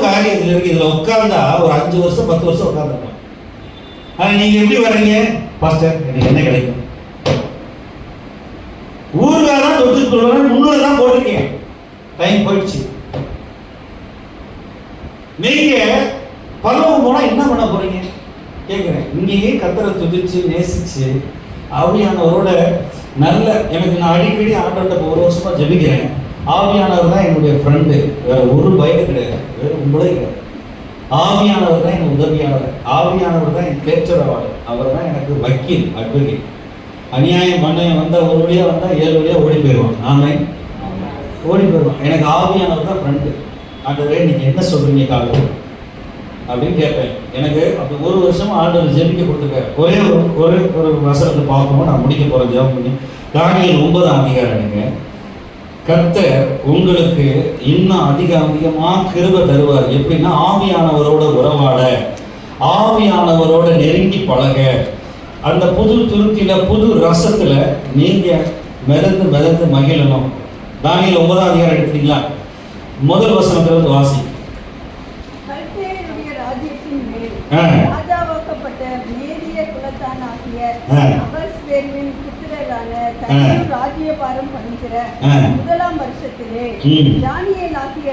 காரியம் இதில் இருக்கு. இதில் உட்கார்ந்தா ஒரு 5 வருஷம் 10 வருஷம் உட்காந்துருக்கோம். ஆனால் நீங்கள் எப்படி வர்றீங்க? பாஸ்டர் எனக்கு என்ன கிடைக்கும்? தொட்டு சொல்றேன், 300 தான் போட்டிருக்கேன். டைம் போயிடுச்சு. நீங்க பரலோகம் போனா என்ன பண்ண போறீங்க கேட்கிறேன். இங்கேயே கர்த்தரை துதிச்சு நேசிச்சு ஆவியானவரோட நல்ல எனக்கு நான் அடிக்கடி ஆண்டவர்கிட்ட 1 வருஷமா ஜெபிக்கிறேன். ஆவியானவர் தான் என்னுடைய ஃப்ரெண்டு, வேற ஒரு பயம் கிடையாது, வேற உங்களே கிடையாது. ஆவியானவர் தான் என் உதவியாளர், ஆவியானவர் தான் என் கேட்கிறவாளர், அவர் தான் எனக்கு வக்கீல், அட்வொகேட். அநியாயம் பண்ண வந்தா ஒரு வழியா வந்தா 7 வழியா ஓடி போயிடுவான். ஆமென், ஓடி போயிடுவான். எனக்கு ஆவியானவர் தான் ஃப்ரெண்டு. ஆண்டவரே நீங்க என்ன சொல்றீங்க காலையில் அப்படின்னு கேட்பேன். எனக்கு அப்போ 1 வருஷமா ஆண்டவர் ஜெபிக்க கொடுத்துருக்காரு. ஒரே ஒரு வசனத்தை பார்ப்போம், நான் முடிக்க போறேன் ஜெபம் பண்ணி. தானியேல் 9ஆம் அதிகாரம்ங்க. கர்த்தர் உங்களுக்கு இன்னும் அதிகமா கிருபை தருவார். எப்படின்னா ஆவியானவரோட உறவாட, ஆவியானவரோட நெருங்கி பழக, அந்த புது துருத்தில புது ரசத்துல நீங்க மிதந்து மகிழணும். தானியேல் 9ஆம் அதிகாரம் எடுத்துட்டீங்களா? முதல் வசனத்திலிருந்து வாசி. ராஜாவாக்கப்பட்ட மேதிய குலத்தானாகிய அகஸ்வேருவின் புத்திரரான தன்னும் ராஜ்யபாரம் பண்ணுகிற 1ஆம் வருஷத்திலே தானியேலாகிய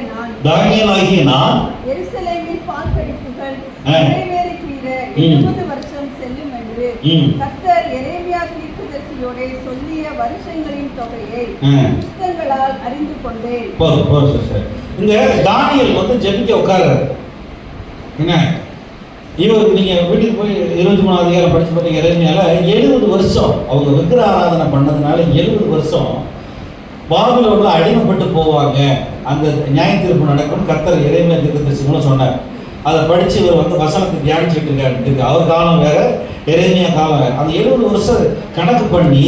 நான் எருசலேமில் பால்கடிப்புகள் நிறைவேறுகிற 70 வருஷம் செல்லும் என்று கர்த்தர் எரேமியா தீர்க்கதரிசியோட சொல்லிய வருஷங்களின் தொகையை புத்தகங்களால் அறிந்து கொண்டேன். இந்த தானியேல் வந்து ஜெபிக்க உட்கார்றாரு. என்ன இவர் நீங்க வீட்டுக்கு போய் 23ஆம் அதிகாரம் படிச்சு பார்த்தீங்க. எரேமியால 70 வருஷம் அவங்க விக்கிர ஆராதனை பண்ணதுனால 70 வருஷம் பாபிலோன்ல அடிமைப்பட்டு போவாங்க. அந்த நியாய தீர்ப்பு நடக்கும் கர்த்தர் எரேமியா தீர்க்கதரிசி மூலம் சொன்னார். அதை படிச்சு இவர் வந்து வசனத்தை தியானிச்சுட்டு இருக்காரு. அவர் காலம் வேற, எரேமியா காலம் வேற. அந்த 70 வருஷம் கணக்கு பண்ணி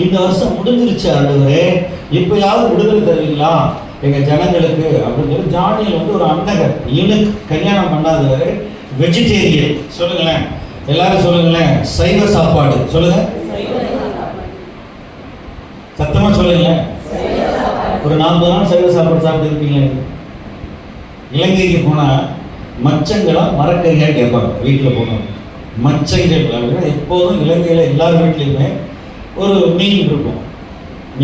இந்த வருஷம் முடிஞ்சிருச்சு ஆண்டவரே, இப்பயாவது விடுதலை தருவீங்களா எங்க ஜனங்களுக்கு அப்படின்னு சொல்லி தானியேல் வந்து ஒரு அன்னகர், யூனிக், கல்யாணம் பண்ணாதவர், வெஜிடேரியன். சொல்லுங்களேன், எல்லாரும் சொல்லுங்களேன், சைவ சாப்பாடு சொல்லுங்க, சத்தமா சொல்லுங்களேன். ஒரு 40 நாள் சைவ சாப்பாடு சாப்பிட்டு இருப்பீங்க. இலங்கைக்கு போனா மச்சங்களா மரக்கறியா கேட்பாங்க. வீட்டில் போனோம் மச்சங்கள் அப்படின்னா எப்போதும் இலங்கையில் எல்லார் வீட்லையுமே ஒரு மீன் இருக்கும்,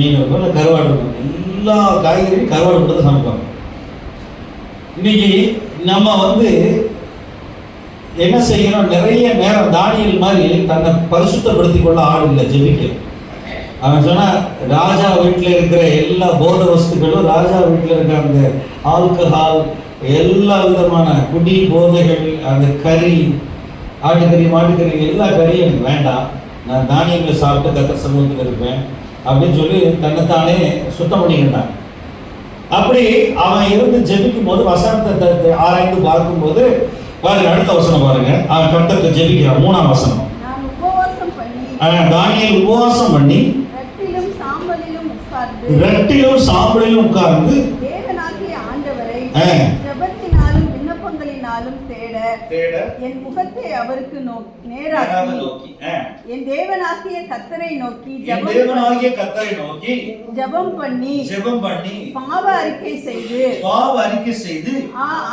இல்லை கருவாடு இருக்கும். எல்லா காய்கறியும் கருவாடு போட்டு தான் சமைப்பாங்க. இன்னைக்கு நம்ம வந்து என்ன செய்யணும், நிறைய நேரம் தானியேல் மாதிரி தன்னை பரிசுத்தப்படுத்திக் கொள்ள ஆள் இல்லை ஜெபிக்க. அவன் சொன்னா ராஜா வீட்டில் இருக்கிற எல்லா போத வஸ்துக்களும், ராஜா வீட்டில் இருக்கிற அந்த ஆல்கஹால், எல்லா விதமான குடி போதைகள், அந்த கறி, ஆட்டுக்கறி மாட்டுக்கறி எல்லா கறியும் வேண்டாம், நான் தானியங்களை சாப்பிட்டு கர்த்தர் சமூகத்தில் இருப்பேன் அப்படின்னு சொல்லி தன்னைத்தானே சுத்தம் பண்ணிக்கிட்டான். அப்படி அவன் இருந்து ஜெபிக்கும் போது வசனத்தை ஆராய்ந்து பார்க்கும்போது பாருங்க, அடுத்த வசனம் பாருங்க. அவன் கர்த்தரை ஜெபிக்கிறான். 3ஆம் வசனம். தானியேல் உபவாசம் பண்ணி ரட்டிலும் சாம்பலிலும் உட்கார்ந்து தேவனாகிய ஆண்டவரை ஜெபத்தினாலும் விண்ணப்பங்களினாலும் தேட என் முகத்தை அவருக்கு நேராக்கி என் தேவனாகிய கர்த்தரை நோக்கி ஜெபம் பண்ணி பாவ அறிக்கை செய்து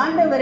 ஆண்டவரை